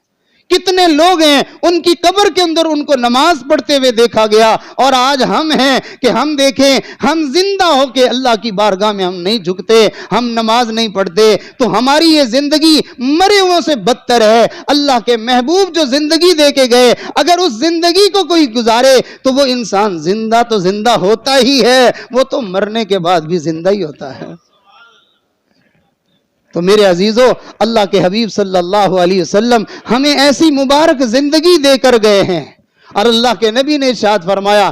کتنے لوگ ہیں ان کی قبر کے اندر ان کو نماز پڑھتے ہوئے دیکھا گیا، اور آج ہم ہیں کہ ہم دیکھیں ہم زندہ ہو کے اللہ کی بارگاہ میں ہم نہیں جھکتے، ہم نماز نہیں پڑھتے، تو ہماری یہ زندگی مرے ہوئوں سے بدتر ہے۔ اللہ کے محبوب جو زندگی دے کے گئے، اگر اس زندگی کو کوئی گزارے تو وہ انسان زندہ تو زندہ ہوتا ہی ہے، وہ تو مرنے کے بعد بھی زندہ ہی ہوتا ہے۔ تو میرے عزیزو، اللہ کے حبیب صلی اللہ علیہ وسلم ہمیں ایسی مبارک زندگی دے کر گئے ہیں، اور اللہ کے نبی نے ارشاد فرمایا،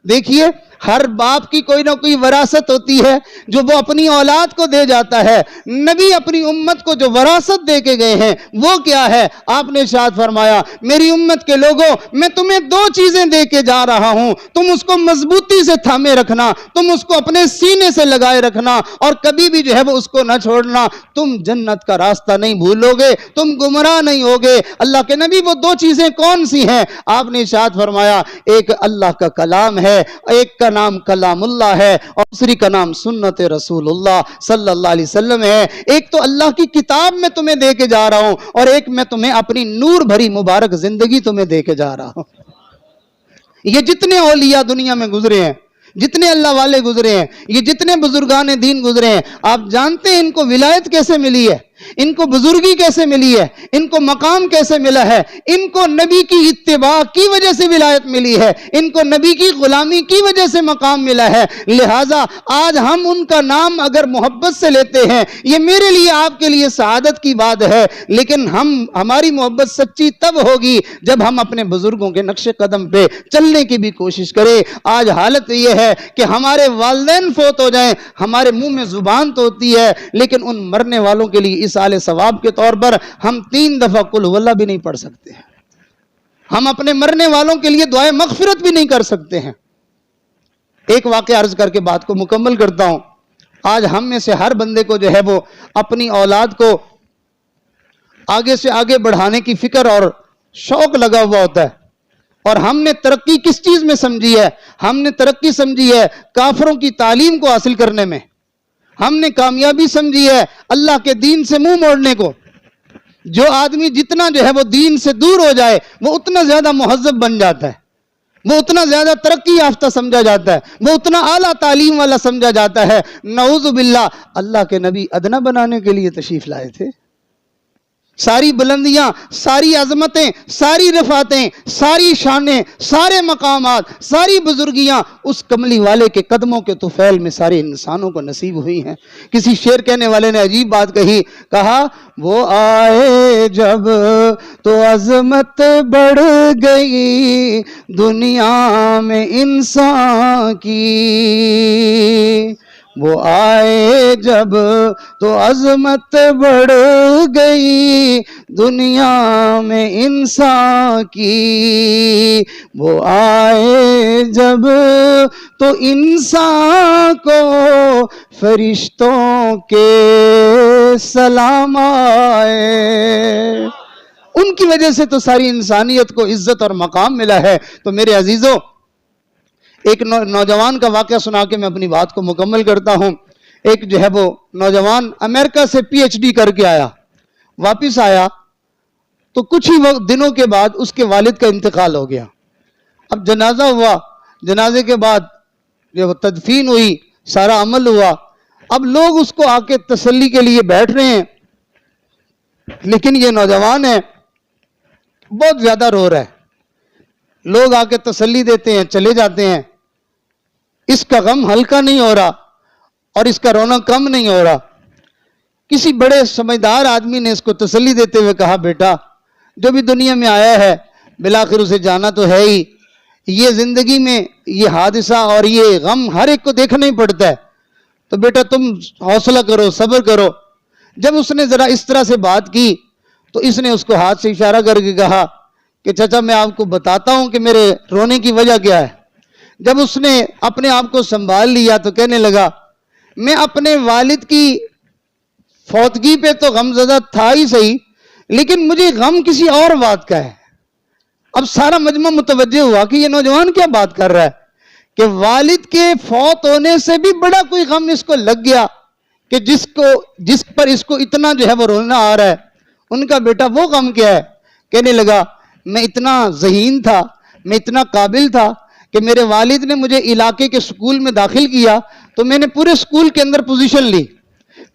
دیکھیے ہر باپ کی کوئی نہ کوئی وراثت ہوتی ہے جو وہ اپنی اولاد کو دے جاتا ہے۔ نبی اپنی امت کو جو وراثت دے کے گئے ہیں وہ کیا ہے؟ آپ نے ارشاد فرمایا، میری امت کے لوگوں میں تمہیں 2 چیزیں دے کے جا رہا ہوں، تم اس کو مضبوطی سے تھامے رکھنا، تم اس کو اپنے سینے سے لگائے رکھنا، اور کبھی بھی جو ہے وہ اس کو نہ چھوڑنا۔ تم جنت کا راستہ نہیں بھولو گے، تم گمراہ نہیں ہوگے۔ اللہ کے نبی وہ 2 چیزیں کون سی ہیں؟ آپ نے ارشاد فرمایا، ایک اللہ کا کلام ہے، ایک کا نام کلام اللہ ہے، اور دوسری کا نام سنت رسول اللہ صلی اللہ علیہ وسلم ہے۔ ایک تو اللہ کی کتاب میں تمہیں دے کے جا رہا ہوں، اور ایک میں تمہیں اپنی نور بھری مبارک زندگی تمہیں دے کے جا رہا ہوں۔ یہ جتنے اولیاء دنیا میں گزرے ہیں، جتنے اللہ والے گزرے ہیں، یہ جتنے بزرگان دین گزرے ہیں، آپ جانتے ہیں ان کو ولایت کیسے ملی ہے، ان کو بزرگی کیسے ملی ہے، ان کو مقام کیسے ملا ہے؟ ان کو نبی کی اتباع کی وجہ سے ولایت ملی ہے، ان کو نبی کی غلامی کی وجہ سے مقام ملا ہے۔ لہٰذا آج ہم ان کا نام اگر محبت سے لیتے ہیں، یہ میرے لیے آپ کے لیے سعادت کی بات ہے، لیکن ہماری محبت سچی تب ہوگی جب ہم اپنے بزرگوں کے نقش قدم پہ چلنے کی بھی کوشش کریں۔ آج حالت یہ ہے کہ ہمارے والدین فوت ہو جائیں، ہمارے منہ میں زبان تو ہوتی ہے، لیکن ان مرنے والوں کے لیے سال ثواب کے طور پر ہم 3 دفعہ قل هو اللہ بھی نہیں پڑھ سکتے ہیں، ہم اپنے مرنے والوں کے لیے دعائے مغفرت بھی نہیں کر سکتے ہیں۔ ایک واقعہ عرض کر کے بات کو مکمل کرتا ہوں. آج ہم میں سے ہر بندے کو جو ہے وہ اپنی اولاد کو آگے سے آگے بڑھانے کی فکر اور شوق لگا ہوا ہوتا ہے. اور ہم نے ترقی کس چیز میں سمجھی ہے؟ ہم نے ترقی سمجھی ہے کافروں کی تعلیم کو حاصل کرنے میں. ہم نے کامیابی سمجھی ہے اللہ کے دین سے منہ موڑنے کو. جو آدمی جتنا جو ہے وہ دین سے دور ہو جائے وہ اتنا زیادہ مہذب بن جاتا ہے, وہ اتنا زیادہ ترقی یافتہ سمجھا جاتا ہے, وہ اتنا اعلیٰ تعلیم والا سمجھا جاتا ہے. نعوذ باللہ, اللہ کے نبی ادنا بنانے کے لیے تشریف لائے تھے. ساری بلندیاں, ساری عظمتیں, ساری رفعتیں, ساری شانیں, سارے مقامات, ساری بزرگیاں اس کملی والے کے قدموں کے طفیل میں سارے انسانوں کو نصیب ہوئی ہیں. کسی شعر کہنے والے نے عجیب بات کہی, کہا وہ آئے جب تو عظمت بڑھ گئی دنیا میں انسان کی. وہ آئے جب تو عظمت بڑھ گئی دنیا میں انسان کی. وہ آئے جب تو انسان کو فرشتوں کے سلام آئے. ان کی وجہ سے تو ساری انسانیت کو عزت اور مقام ملا ہے. تو میرے عزیزوں, ایک نوجوان کا واقعہ سنا کے میں اپنی بات کو مکمل کرتا ہوں. ایک جو ہے وہ نوجوان امریکہ سے پی ایچ ڈی کر کے آیا, واپس آیا تو کچھ ہی دنوں کے بعد اس کے والد کا انتقال ہو گیا. اب جنازہ ہوا, جنازے کے بعد جو تدفین ہوئی, سارا عمل ہوا. اب لوگ اس کو آ کے تسلی کے لیے بیٹھ رہے ہیں, لیکن یہ نوجوان ہے بہت زیادہ رو رہا ہے. لوگ آ کے تسلی دیتے ہیں, چلے جاتے ہیں. اس کا غم ہلکا نہیں ہو رہا اور اس کا رونا کم نہیں ہو رہا. کسی بڑے سمجھدار آدمی نے اس کو تسلی دیتے ہوئے کہا, بیٹا جو بھی دنیا میں آیا ہے بالآخر اسے جانا تو ہے ہی. یہ زندگی میں یہ حادثہ اور یہ غم ہر ایک کو دیکھنا ہی پڑتا ہے, تو بیٹا تم حوصلہ کرو, صبر کرو. جب اس نے ذرا اس طرح سے بات کی تو اس نے اس کو ہاتھ سے اشارہ کر کے کہا کہ چچا میں آپ کو بتاتا ہوں کہ میرے رونے کی وجہ کیا ہے. جب اس نے اپنے آپ کو سنبھال لیا تو کہنے لگا, میں اپنے والد کی فوتگی پہ تو غمزدہ تھا ہی صحیح, لیکن مجھے غم کسی اور بات کا ہے. اب سارا مجمع متوجہ ہوا کہ یہ نوجوان کیا بات کر رہا ہے, کہ والد کے فوت ہونے سے بھی بڑا کوئی غم اس کو لگ گیا کہ جس پر اس کو اتنا جو ہے وہ رونا آ رہا ہے. ان کا بیٹا وہ غم کیا ہے؟ کہنے لگا, میں اتنا ذہین تھا, میں اتنا قابل تھا کہ میرے والد نے مجھے علاقے کے سکول میں داخل کیا تو میں نے پورے سکول کے اندر پوزیشن لی.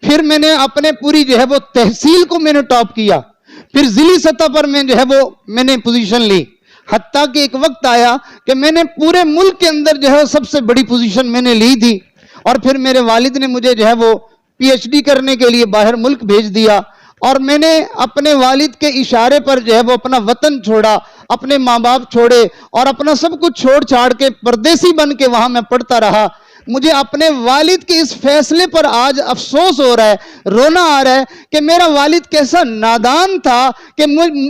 پھر میں نے اپنے پوری جو ہے وہ تحصیل کو میں نے ٹاپ کیا. پھر ضلعی سطح پر میں نے پوزیشن لی. حتیٰ کہ ایک وقت آیا کہ میں نے پورے ملک کے اندر جو ہے سب سے بڑی پوزیشن میں نے لی تھی. اور پھر میرے والد نے مجھے جو ہے وہ پی ایچ ڈی کرنے کے لیے باہر ملک بھیج دیا. اور میں نے اپنے والد کے اشارے پر جو ہے وہ اپنا وطن چھوڑا, اپنے ماں باپ چھوڑے اور اپنا سب کچھ چھوڑ چھاڑ کے پردیسی بن کے وہاں میں پڑھتا رہا. مجھے اپنے والد کے اس فیصلے پر آج افسوس ہو رہا ہے, رونا آ رہا ہے کہ میرا والد کیسا نادان تھا کہ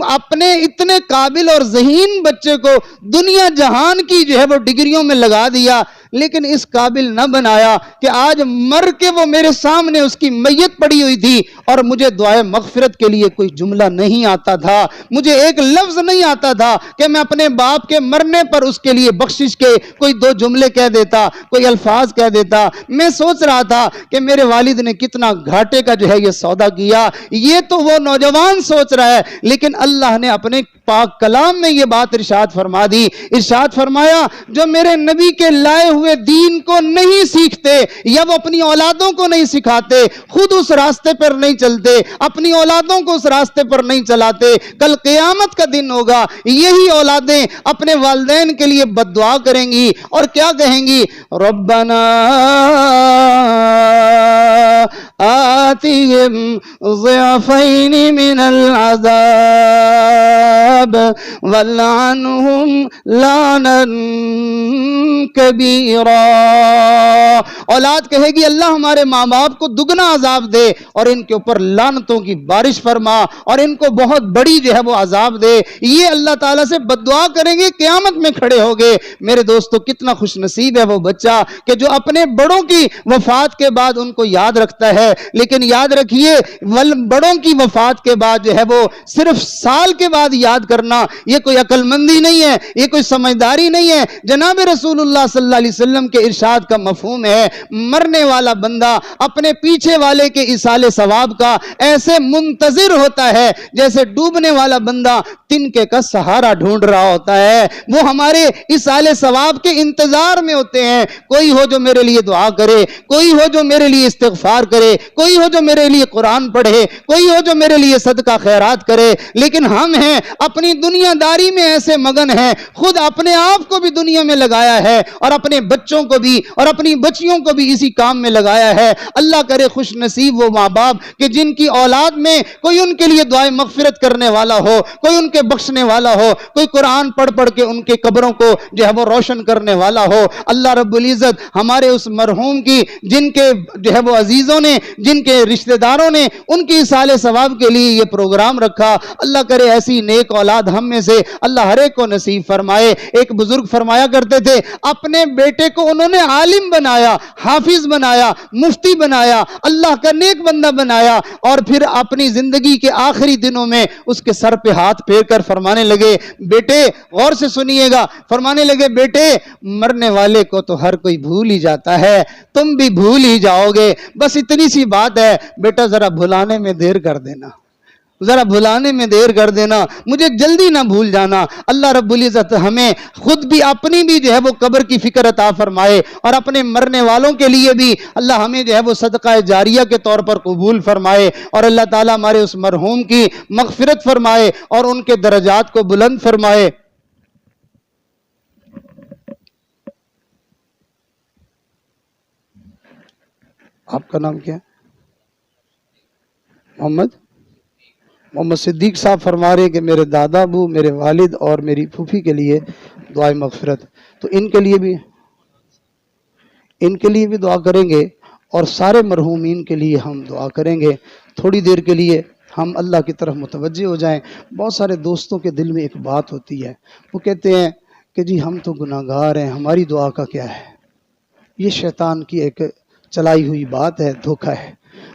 اپنے اتنے قابل اور ذہین بچے کو دنیا جہان کی جو ہے وہ ڈگریوں میں لگا دیا, لیکن اس قابل نہ بنایا کہ آج مر کے وہ میرے سامنے اس کی میت پڑی ہوئی تھی اور مجھے دعائے مغفرت کے لیے کوئی جملہ نہیں آتا تھا, مجھے ایک لفظ نہیں آتا تھا کہ میں اپنے باپ کے مرنے پر اس کے لیے بخشش کے کوئی دو جملے کہہ دیتا, کوئی الفاظ کہہ دیتا. میں سوچ رہا تھا کہ میرے والد نے کتنا گھاٹے کا جو ہے یہ سودا کیا. یہ تو وہ نوجوان سوچ رہا ہے, لیکن اللہ نے اپنے پاک کلام میں یہ بات ارشاد فرما دی. ارشاد فرمایا, جو میرے نبی کے لائے ہوئے دین کو نہیں سیکھتے یا وہ اپنی اولادوں کو نہیں سکھاتے, خود اس راستے پر نہیں چلتے, اپنی اولادوں کو اس راستے پر نہیں چلاتے, کل قیامت کا دن ہوگا یہی اولادیں اپنے والدین کے لیے بد دعا کریں گی اور کیا کہیں گی, ربنا آتِهِمْ ضِعْفَيْنِ مِنَ الْعَذَابِ العذاب والعنهم لعنا کبیرا۔ اولاد کہے گی اللہ ہمارے ماں باپ کو دگنا عذاب دے اور ان کے اوپر لعنتوں کی بارش فرما اور ان کو بہت بڑی جو ہے وہ عذاب دے۔ یہ اللہ تعالیٰ سے بد دعا کریں گے، قیامت میں کھڑے ہوگے۔ میرے دوستو کتنا خوش نصیب ہے وہ بچہ کہ جو اپنے بڑوں کی وفات کے بعد ان کو یاد رکھتا ہے۔ لیکن یاد رکھیے بڑوں کی وفات کے بعد جو ہے وہ صرف سال کے بعد یاد کرنا یہ کوئی عقل مندی نہیں ہے، یہ کوئی سمجھداری نہیں ہے۔ جناب رسول اللہ صلی اللہ علیہ وسلم کے ارشاد کا مفہوم ہے مرنے والا بندہ اپنے پیچھے والے کے ایصال ثواب کا ایسے منتظر ہوتا ہے جیسے ڈوبنے والا بندہ تنکے کا سہارا ڈھونڈ رہا ہوتا ہے۔ وہ ہمارے ایصال ثواب کے انتظار میں ہوتے ہیں، کوئی ہو جو میرے لیے دعا کرے، کوئی ہو جو میرے لیے استغفار کرے، کوئی ہو جو میرے لیے قرآن پڑھے، کوئی ہو جو میرے لیے صدقہ خیرات کرے۔ لیکن ہم ہیں اپنی دنیا داری میں ایسے مگن ہیں، خود اپنے آپ کو بھی دنیا میں لگایا ہے اور اپنے بچوں کو بھی اور اپنی بچیوں کو بھی اسی کام میں لگایا ہے۔ اللہ کرے خوش نصیب وہ ماں باپ کہ جن کی اولاد میں کوئی ان کے لیے دعائیں مغفرت کرنے والا ہو، کوئی ان کے بخشنے والا ہو، کوئی قرآن پڑھ پڑھ کے ان کے قبروں کو جو ہے وہ روشن کرنے والا ہو۔ اللہ رب العزت ہمارے اس مرحوم کی جن کے جو ہے وہ عزیزوں نے، جن کے رشتہ داروں نے ان کی ایصال ثواب کے لیے یہ پروگرام رکھا، اللہ کرے ایسی نیک اولاد ہم میں سے اللہ ہر ایک کو نصیب فرمائے۔ ایک بزرگ فرمایا کرتے تھے اپنے بیٹے کو انہوں نے عالم بنایا، حافظ بنایا، مفتی بنایا، اللہ کا نیک بندہ بنایا، اور پھر اپنی زندگی کے آخری دنوں میں اس کے سر پہ ہاتھ پھیر کر فرمانے لگے بیٹے غور سے سنیے گا، فرمانے لگے بیٹے مرنے والے کو تو ہر کوئی بھول ہی جاتا ہے، تم بھی بھول ہی جاؤ گے، بس اتنی سی بات ہے بیٹا ذرا بھلانے میں دیر کر دینا، ذرا بھلانے میں دیر کر دینا، مجھے جلدی نہ بھول جانا۔ اللہ رب العزت ہمیں خود بھی اپنی بھی جو ہے وہ قبر کی فکر عطا فرمائے اور اپنے مرنے والوں کے لیے بھی اللہ ہمیں جو ہے وہ صدقہ جاریہ کے طور پر قبول فرمائے، اور اللہ تعالیٰ ہمارے اس مرحوم کی مغفرت فرمائے اور ان کے درجات کو بلند فرمائے۔ آپ کا نام کیا ہے؟ محمد صدیق صاحب فرما رہے کہ میرے دادا ابو، میرے والد اور میری پھوپھی کے لیے دعائیں مغفرت، تو ان کے لیے بھی دعا کریں گے اور سارے مرحومین کے لیے ہم دعا کریں گے۔ تھوڑی دیر کے لیے ہم اللہ کی طرف متوجہ ہو جائیں۔ بہت سارے دوستوں کے دل میں ایک بات ہوتی ہے، وہ کہتے ہیں کہ جی ہم تو گناہگار ہیں، ہماری دعا کا کیا ہے؟ یہ شیطان کی ایک چلائی ہوئی بات ہے، دھوکہ ہے۔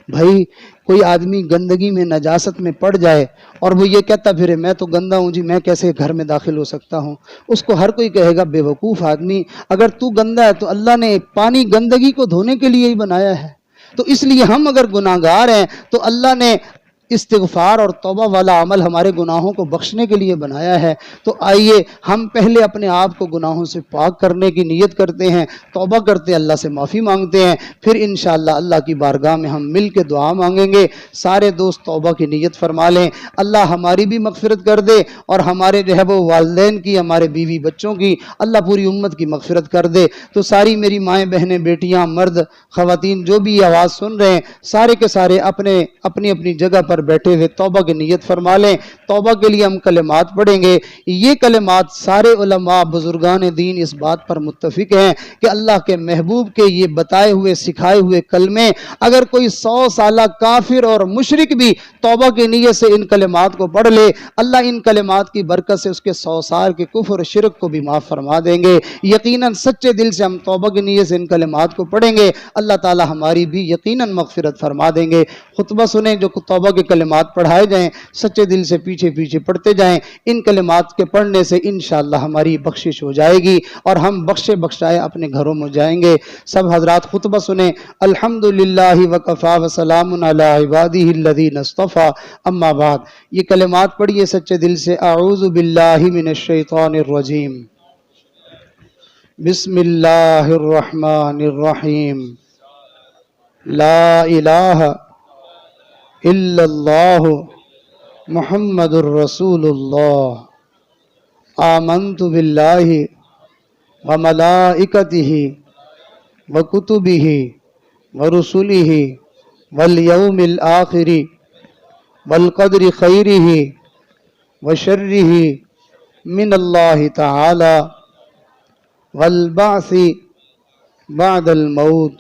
بھائی کوئی آدمی گندگی میں نجاست میں پڑ جائے اور وہ یہ کہتا پھرے میں تو گندا ہوں جی، میں کیسے گھر میں داخل ہو سکتا ہوں، اس کو ہر کوئی کہے گا بے وقوف آدمی، اگر تو گندا ہے تو اللہ نے پانی گندگی کو دھونے کے لیے ہی بنایا ہے، تو اس لیے ہم اگر گناہگار ہیں تو اللہ نے استغفار اور توبہ والا عمل ہمارے گناہوں کو بخشنے کے لیے بنایا ہے۔ تو آئیے ہم پہلے اپنے آپ کو گناہوں سے پاک کرنے کی نیت کرتے ہیں، توبہ کرتے ہیں، اللہ سے معافی مانگتے ہیں، پھر انشاءاللہ اللہ کی بارگاہ میں ہم مل کے دعا مانگیں گے۔ سارے دوست توبہ کی نیت فرما لیں، اللہ ہماری بھی مغفرت کر دے اور ہمارے جو ہے وہ والدین کی، ہمارے بیوی بچوں کی، اللہ پوری امت کی مغفرت کر دے۔ تو ساری میری مائیں بہنیں بیٹیاں مرد خواتین جو بھی آواز سن رہے ہیں، سارے کے سارے اپنی اپنی جگہ پر بیٹھے ہوئے توبہ کی نیت فرما لیں۔ توبہ کے لیے ہم کلمات پڑھیں گے۔ یہ کلمات سارے علماء بزرگان دین اس بات پر متفق ہیں کہ اللہ کے محبوب کے یہ بتائے ہوئے سکھائے ہوئے کلمے اگر کوئی 100 سالہ کافر اور مشرک بھی توبہ کی نیت سے ان کلمات کو پڑھ لے، اللہ ان کلمات کی برکت سے اس کے 100 سال کے کفر اور شرک کو بھی معاف فرما دیں گے۔ یقیناً سچے دل سے ہم توبہ کی نیت سے ان کلمات کو پڑھیں گے، اللہ تعالی ہماری بھی یقیناً مغفرت فرما دیں گے۔ خطبہ سنیں جو توبہ کے کلمات پڑھائے جائیں، سچے دل سے پیچھے پیچھے پڑھتے جائیں۔ ان کلمات کے پڑھنے سے انشاءاللہ ہماری بخشش ہو جائے گی اور ہم بخشے بخشائے اپنے گھروں میں جائیں گے۔ سب حضرات خطبہ سنیں۔ الحمدللہ وکفا وسلام علی عبادہ الذین اصطفی، اما بعد۔ یہ کلمات پڑھیے سچے دل سے۔ اعوذ باللہ من الشیطان الرجیم، بسم اللہ الرحمن الرحیم، لا الہ الا اللہ محمد الرسول اللہ، آمنت باللہ وملائکتہ وکتبہ ورسلہ والیوم الآخر والقدر خیرہ وشرہ من اللہ تعالی والبعث بعد الموت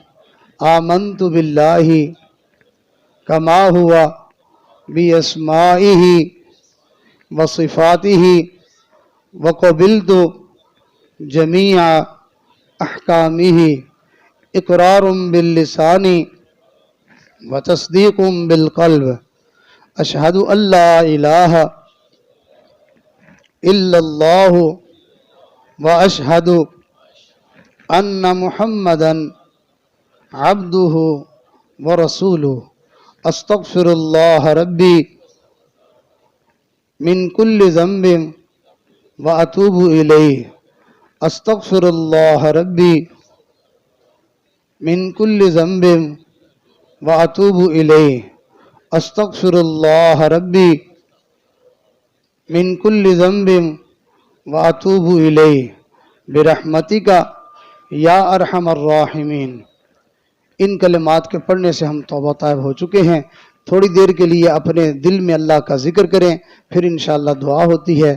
آمنت باللہ کما ہوا باسمائہ وصفاتہ وقبلت جمیع احکامہ اقرار باللسان وتصدیق بالقلب اشہد ان لا الہ الا اللہ واشہد ان محمدا عبدہ ورسولہ استغفر اللہ ربی من کل ذنب واتوب الیہ استغفر اللہ ربی من کل ذنب واتوب الیہ استغفر اللہ ربی من کل ذنب واتوب الیہ برحمتک یا ارحم الراحمین۔ ان کلمات کے پڑھنے سے ہم توبہ طائب ہو چکے ہیں۔ تھوڑی دیر کے لیے اپنے دل میں اللہ کا ذکر کریں، پھر انشاءاللہ دعا ہوتی ہے۔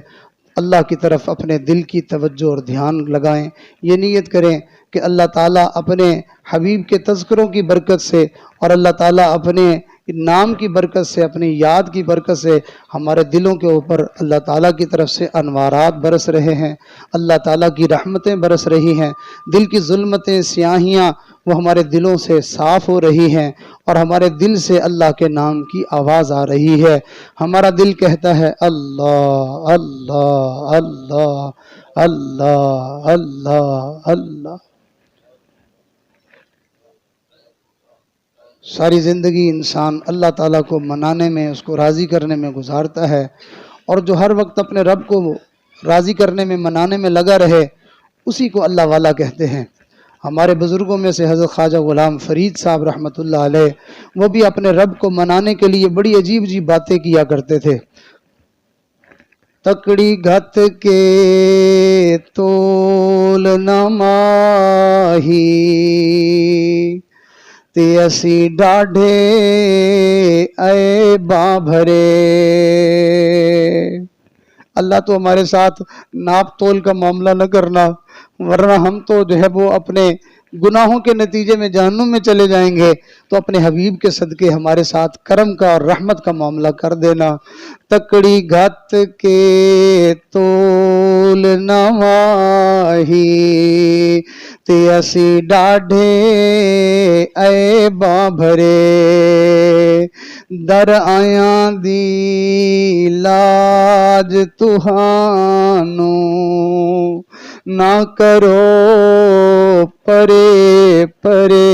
اللہ کی طرف اپنے دل کی توجہ اور دھیان لگائیں، یہ نیت کریں کہ اللہ تعالیٰ اپنے حبیب کے تذکروں کی برکت سے اور اللہ تعالیٰ اپنے نام کی برکت سے، اپنی یاد کی برکت سے ہمارے دلوں کے اوپر اللہ تعالیٰ کی طرف سے انوارات برس رہے ہیں، اللہ تعالیٰ کی رحمتیں برس رہی ہیں، دل کی ظلمتیں سیاہیاں وہ ہمارے دلوں سے صاف ہو رہی ہیں اور ہمارے دل سے اللہ کے نام کی آواز آ رہی ہے۔ ہمارا دل کہتا ہے اللہ اللہ اللہ اللہ اللہ اللہ۔ ساری زندگی انسان اللہ تعالیٰ کو منانے میں، اس کو راضی کرنے میں گزارتا ہے، اور جو ہر وقت اپنے رب کو راضی کرنے میں، منانے میں لگا رہے، اسی کو اللہ والا کہتے ہیں۔ ہمارے بزرگوں میں سے حضرت خواجہ غلام فرید صاحب رحمۃ اللہ علیہ، وہ بھی اپنے رب کو منانے کے لیے بڑی عجیب عجیب باتیں کیا کرتے تھے۔ تکڑی گھت کے تول نہ ماہی تے اسی ڈاڈھے اے باں بھرے۔ اللہ تو ہمارے ساتھ ناپ تول کا معاملہ نہ کرنا، ورنہ ہم تو جو ہے وہ اپنے گناہوں کے نتیجے میں جہنم میں چلے جائیں گے، تو اپنے حبیب کے صدقے ہمارے ساتھ کرم کا اور رحمت کا معاملہ کر دینا۔ تکڑی گھت کے تول نہ ماہی تے اسی ڈاڈھے اے باں بھرے۔ در آیاں دی لاج تہانوں نہ کرو پرے پرے۔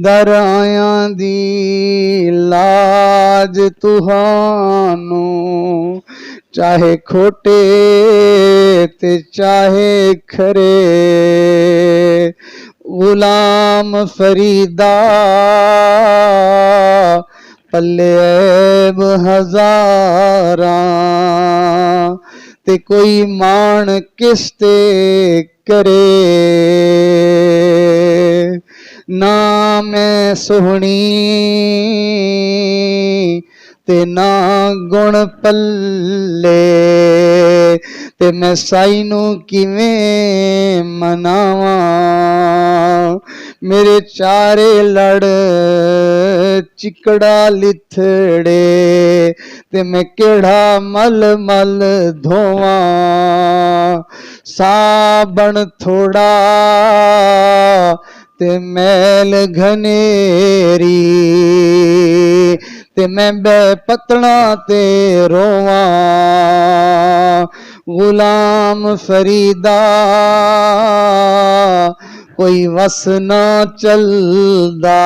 در آیاں دی لاج تہانوں چاہے کھوٹے تے چاہے کھرے۔ غلام فریدا پلے عیب ہزاراں تے کوئی مان کس تے کرے۔ نہ میں سہنی تے نہ گن پلے تے میں سائنو کیویں مناواں۔ میرے چارے لڑ چکڑا لتھڑے تے میں کیڑا مل مل دھواں۔ سابن تھوڑا تے میل گھنیری تے میں بے پتنا تے رواں۔ غلام فریدا کوئی وس نہ چلدا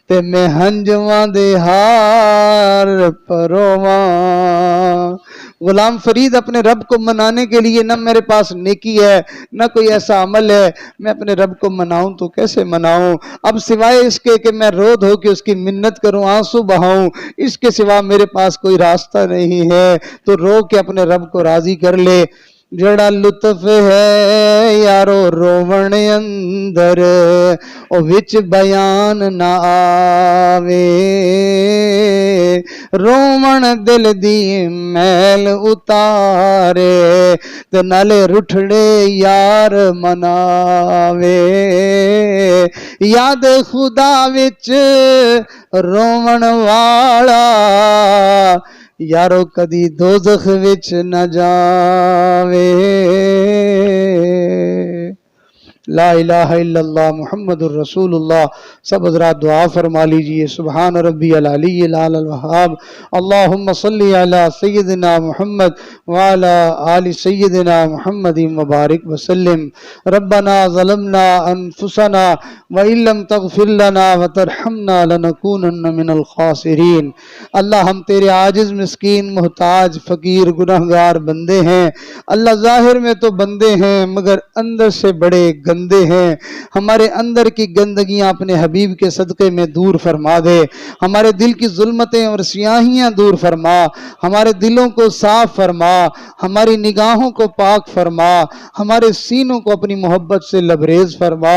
تے میں ہنجواں دے ہار پرواں۔ غلام فرید اپنے رب کو منانے کے لیے نہ میرے پاس نیکی ہے نہ کوئی ایسا عمل ہے، میں اپنے رب کو مناؤں تو کیسے مناؤں؟ اب سوائے اس کے کہ میں رو دھو کے اس کی منت کروں، آنسو بہاؤں، اس کے سوا میرے پاس کوئی راستہ نہیں ہے۔ تو رو کے اپنے رب کو راضی کر لے۔ جڑا لطف ہے یارو روون اندر او وچ بیان نہ آوے۔ رومن دل دی میل اتارے تے نالے رٹھڑے یار مناوے یاد خدا وچ رومن والا یارو کدی دوزخ وچ نہ جاوے لا الہ الا اللہ محمد الرسول اللہ سب حضرات دعا فرما لیجئے سبحان ربی العلی العلی الوہاب اللہم صلی علی سیدنا محمد وعلی آل سیدنا محمد مبارک وسلم ربنا ظلمنا انفسنا وإن لم تغفر لنا وترحمنا لنکونن من الخاسرین اللہ ہم تیرے عاجز مسکین محتاج فقیر گناہگار بندے ہیں اللہ ظاہر میں تو بندے ہیں مگر اندر سے بڑے گندے ہیں ہمارے اندر کی گندگیاں اپنے حبیب کے صدقے میں دور فرما دے ہمارے دل کی ظلمتیں اور سیاہیاں دور فرما ہمارے دلوں کو صاف فرما ہماری نگاہوں کو پاک فرما ہمارے سینوں کو اپنی محبت سے لبریز فرما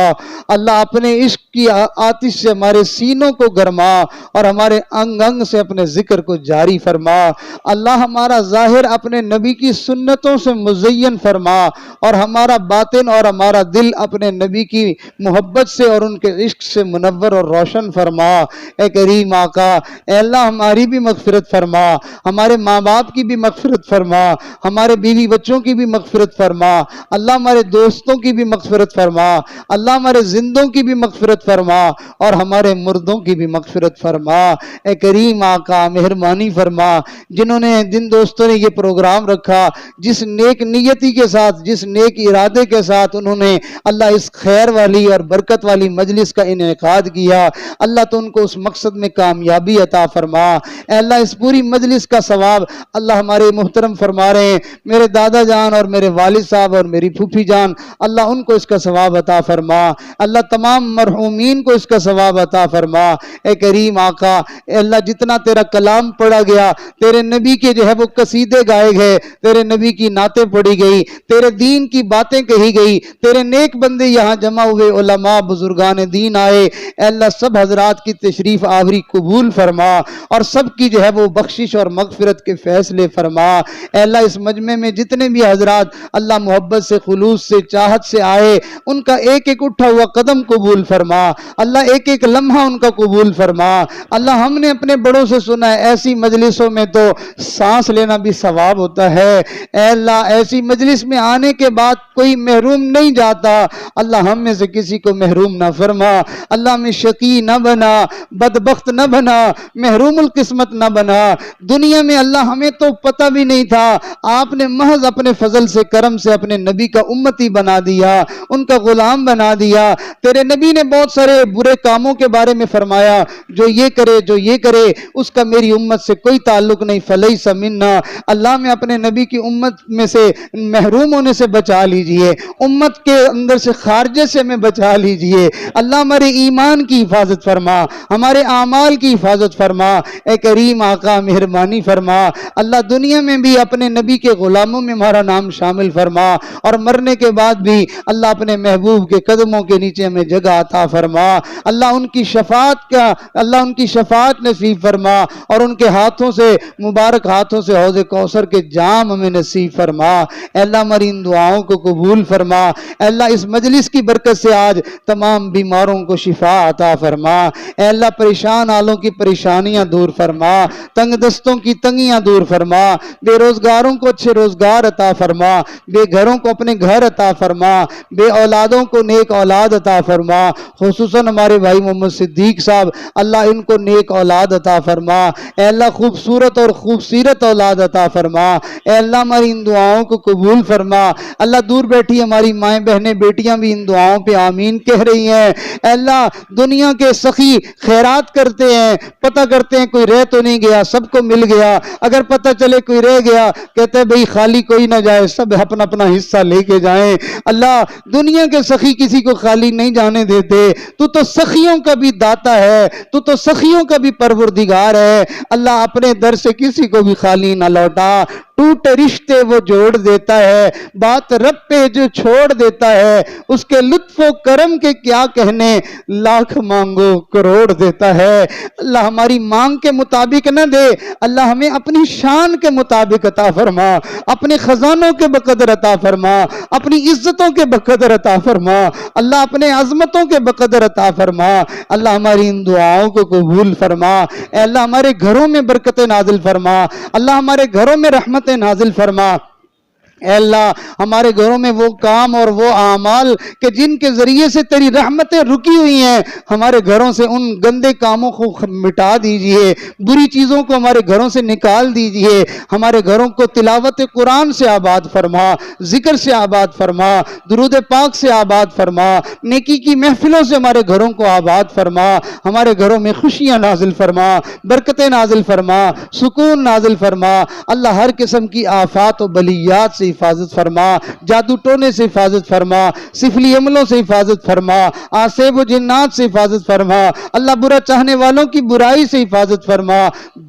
اللہ اپنے عشق کی آتش سے ہمارے سینوں کو گرما اور ہمارے انگ انگ سے اپنے ذکر کو جاری فرما اللہ ہمارا ظاہر اپنے نبی کی سنتوں سے مزین فرما اور ہمارا باطن اور ہمارا دل اپنے نبی کی محبت سے اور ان کے عشق سے منور اور روشن فرما اے کریم آقا اے اللہ ہماری بھی مغفرت فرما ہمارے ماں باپ کی بھی مغفرت فرما ہمارے بیوی بچوں کی بھی مغفرت فرما اللہ ہمارے دوستوں کی بھی مغفرت فرما اللہ ہمارے زندوں کی بھی مغفرت فرما اور ہمارے مردوں کی بھی مغفرت فرما اے کریم آقا مہربانی فرما جنہوں نے جن دوستوں نے یہ پروگرام رکھا جس نیک نیتی کے ساتھ جس نیک ارادے کے ساتھ انہوں نے اللہ اس خیر والی اور برکت والی مجلس کا انعقاد کیا اللہ تو ان کو اس مقصد میں کامیابی عطا فرما اے اللہ اس پوری مجلس کا ثواب اللہ ہمارے محترم فرما رہے ہیں میرے دادا جان اور میرے والد صاحب اور میری پھوپھی جان اللہ ان کو اس کا ثواب عطا فرما اللہ تمام مرحومین کو اس کا ثواب عطا فرما اے کریم آقا اے اللہ جتنا تیرا کلام پڑھا گیا تیرے نبی کے جو ہے وہ قصیدے گائے گئے تیرے نبی کی نعتیں پڑھی گئی تیرے دین کی باتیں کہی گئی تیرے نیک بندے یہاں جمع ہوئے علماء بزرگان دین آئے اے اللہ سب حضرات کی تشریف آوری قبول فرما اور سب کی جو ہے وہ بخشش اور مغفرت کے فیصلے فرما اے اللہ اس مجمع میں جتنے بھی حضرات اللہ محبت سے خلوص سے چاہت سے آئے ان کا ایک ایک اٹھا ہوا قدم قبول فرما اللہ ایک ایک لمحہ ان کا قبول فرما اللہ ہم نے اپنے بڑوں سے سنا ہے ایسی مجلسوں میں تو سانس لینا بھی ثواب ہوتا ہے اے اللہ ایسی مجلس میں آنے کے بعد کوئی محروم نہیں جاتا اللہ ہم میں سے کسی کو محروم نہ فرما اللہ ہمیں شقی نہ بنا بدبخت نہ بنا محروم القسمت نہ بنا دنیا میں اللہ ہمیں تو پتہ بھی نہیں تھا آپ نے محض اپنے فضل سے کرم سے اپنے نبی کا امتی بنا دیا ان کا غلام بنا دیا تیرے نبی نے بہت سارے برے کاموں کے بارے میں فرمایا جو یہ کرے اس کا میری امت سے کوئی تعلق نہیں فلیس منا اللہ میں اپنے نبی کی امت میں سے محروم ہونے سے بچا لیجئے امت کے اندر سے خارجے سے میں بچا لیجئے اللہ ہمارے ایمان کی حفاظت فرما ہمارے اعمال کی حفاظت فرما اے کریم آقا مہربانی فرما اللہ دنیا میں بھی اپنے نبی کے غلاموں میں ہمارا نام شامل فرما اور مرنے کے بعد بھی اللہ اپنے محبوب کے قدموں کے نیچے ہمیں جگہ عطا فرما اللہ ان کی شفاعت نصیب فرما اور ان کے ہاتھوں سے مبارک ہاتھوں سے حوض کوثر کے جام ہمیں نصیب فرما اے اللہ ہماری ان دعاؤں کو قبول فرما اے اللہ اس مجلس کی برکت سے آج تمام بیماروں کو شفا عطا فرما اے اللہ پریشان حالوں کی پریشانیاں دور فرما تنگ دستوں کی تنگیاں دور فرما بے روزگاروں کو اچھے روزگار عطا فرما بے گھروں کو اپنے گھر عطا فرما بے اولادوں کو نیک اولاد عطا فرما خصوصاً ہمارے بھائی محمد صدیق صاحب اللہ ان کو نیک اولاد عطا فرما اے اللہ خوبصورت اور خوبصیرت اولاد عطا فرما اے اللہ ہماری ان دعاؤں کو قبول فرما اللہ دور بیٹھی ہماری مائیں بہنیں بیٹیاں بھی ان دعاؤں پہ آمین کہہ رہی ہیں اے اللہ دنیا کے سخی خیرات کرتے ہیں پتہ کرتے ہیں کوئی رہ تو نہیں گیا سب کو مل گیا اگر پتہ چلے کوئی رہ گیا کہتے ہیں بھئی خالی کوئی نہ جائے سب اپنا اپنا حصہ لے کے جائیں اللہ دنیا کے سخی کسی کو خالی نہیں جانے دیتے تو سخیوں کا بھی داتا ہے تو سخیوں کا بھی پروردگار ہے اللہ اپنے در سے کسی کو بھی خالی نہ لوٹا ٹوٹے رشتے وہ جوڑ دیتا ہے، بات رب پہ جو چھوڑ دیتا ہے اس کے لطف و کرم کے کیا کہنے، لاکھ مانگو کروڑ دیتا ہے۔ اللہ ہماری مانگ کے مطابق نہ دے، اللہ ہمیں اپنی شان کے مطابق عطا فرما، اپنے خزانوں کے بقدر عطا فرما، اپنی عزتوں کے بقدر عطا فرما، اللہ اپنے عظمتوں کے بقدر عطا فرما۔ اللہ ہماری ان دعاؤں کو قبول فرما، اے اللہ ہمارے گھروں میں برکتیں نازل فرما، اللہ ہمارے گھروں میں رحمتیں نازل فرما۔ اے اللہ ہمارے گھروں میں وہ کام اور وہ اعمال کہ جن کے ذریعے سے تیری رحمتیں رکی ہوئی ہیں، ہمارے گھروں سے ان گندے کاموں کو مٹا دیجئے، بری چیزوں کو ہمارے گھروں سے نکال دیجئے، ہمارے گھروں کو تلاوت قرآن سے آباد فرما، ذکر سے آباد فرما، درود پاک سے آباد فرما، نیکی کی محفلوں سے ہمارے گھروں کو آباد فرما، ہمارے گھروں میں خوشیاں نازل فرما، برکتیں نازل فرما، سکون نازل فرما۔ اللہ ہر قسم کی آفات و بلیات سے حفاظت فرما، جادو ٹونے سے حفاظت فرما، سفلی عملوں سے حفاظت فرما، آسیب و جنات سے حفاظت فرما، اللہ برا چاہنے والوں کی برائی سے حفاظت فرما،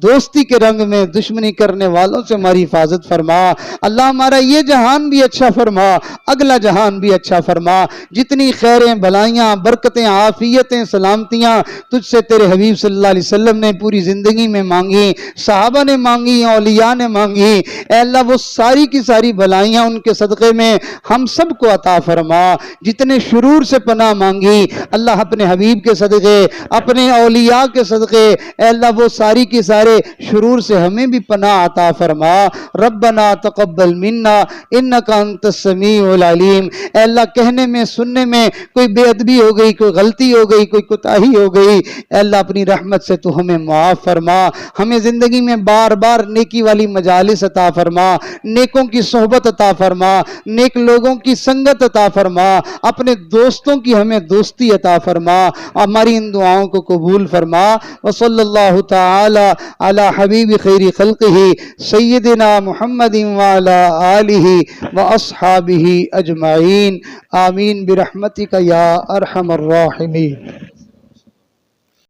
دوستی کے رنگ میں دشمنی کرنے والوں سے ہماری حفاظت فرما۔ اللہ ہمارا یہ جہان بھی اچھا فرما، اگلا جہان بھی اچھا فرما۔ جتنی خیریں بلائیاں برکتیں عافیتیں سلامتیاں تجھ سے تیرے حبیب صلی اللہ علیہ وسلم نے پوری زندگی میں مانگی، صحابہ نے مانگی، اولیاء نے مانگی، اے اللہ وہ ساری کی ساری بلائیاں ان کے صدقے میں ہم سب کو عطا فرما۔ جتنے شرور سے پناہ مانگی اللہ اپنے حبیب کے صدقے، اپنے اولیاء کے صدقے، اے اللہ وہ ساری کی سارے شرور سے ہمیں بھی پناہ عطا فرما۔ ربنا تقبل منا انک انت السمیع العلیم۔ اے اللہ کہنے میں سننے میں کوئی بے ادبی ہو گئی، کوئی غلطی ہو گئی، کوئی کوتاہی ہو گئی، اے اللہ اپنی رحمت سے تو ہمیں معاف فرما۔ ہمیں زندگی میں بار بار نیکی والی مجالس عطا فرما، نیکوں کی صحبت عطا فرما، نیک لوگوں کی سنگت عطا فرما، اپنے دوستوں کی ہمیں دوستی عطا فرما۔ ہماری ان دعاؤں کو قبول فرما۔ وصلی اللہ تعالی علی حبیب خیر خلقہ سیدنا محمد وعلی آلہ واصحابہ اجمعین، آمین برحمتک یا ارحم الراحمین۔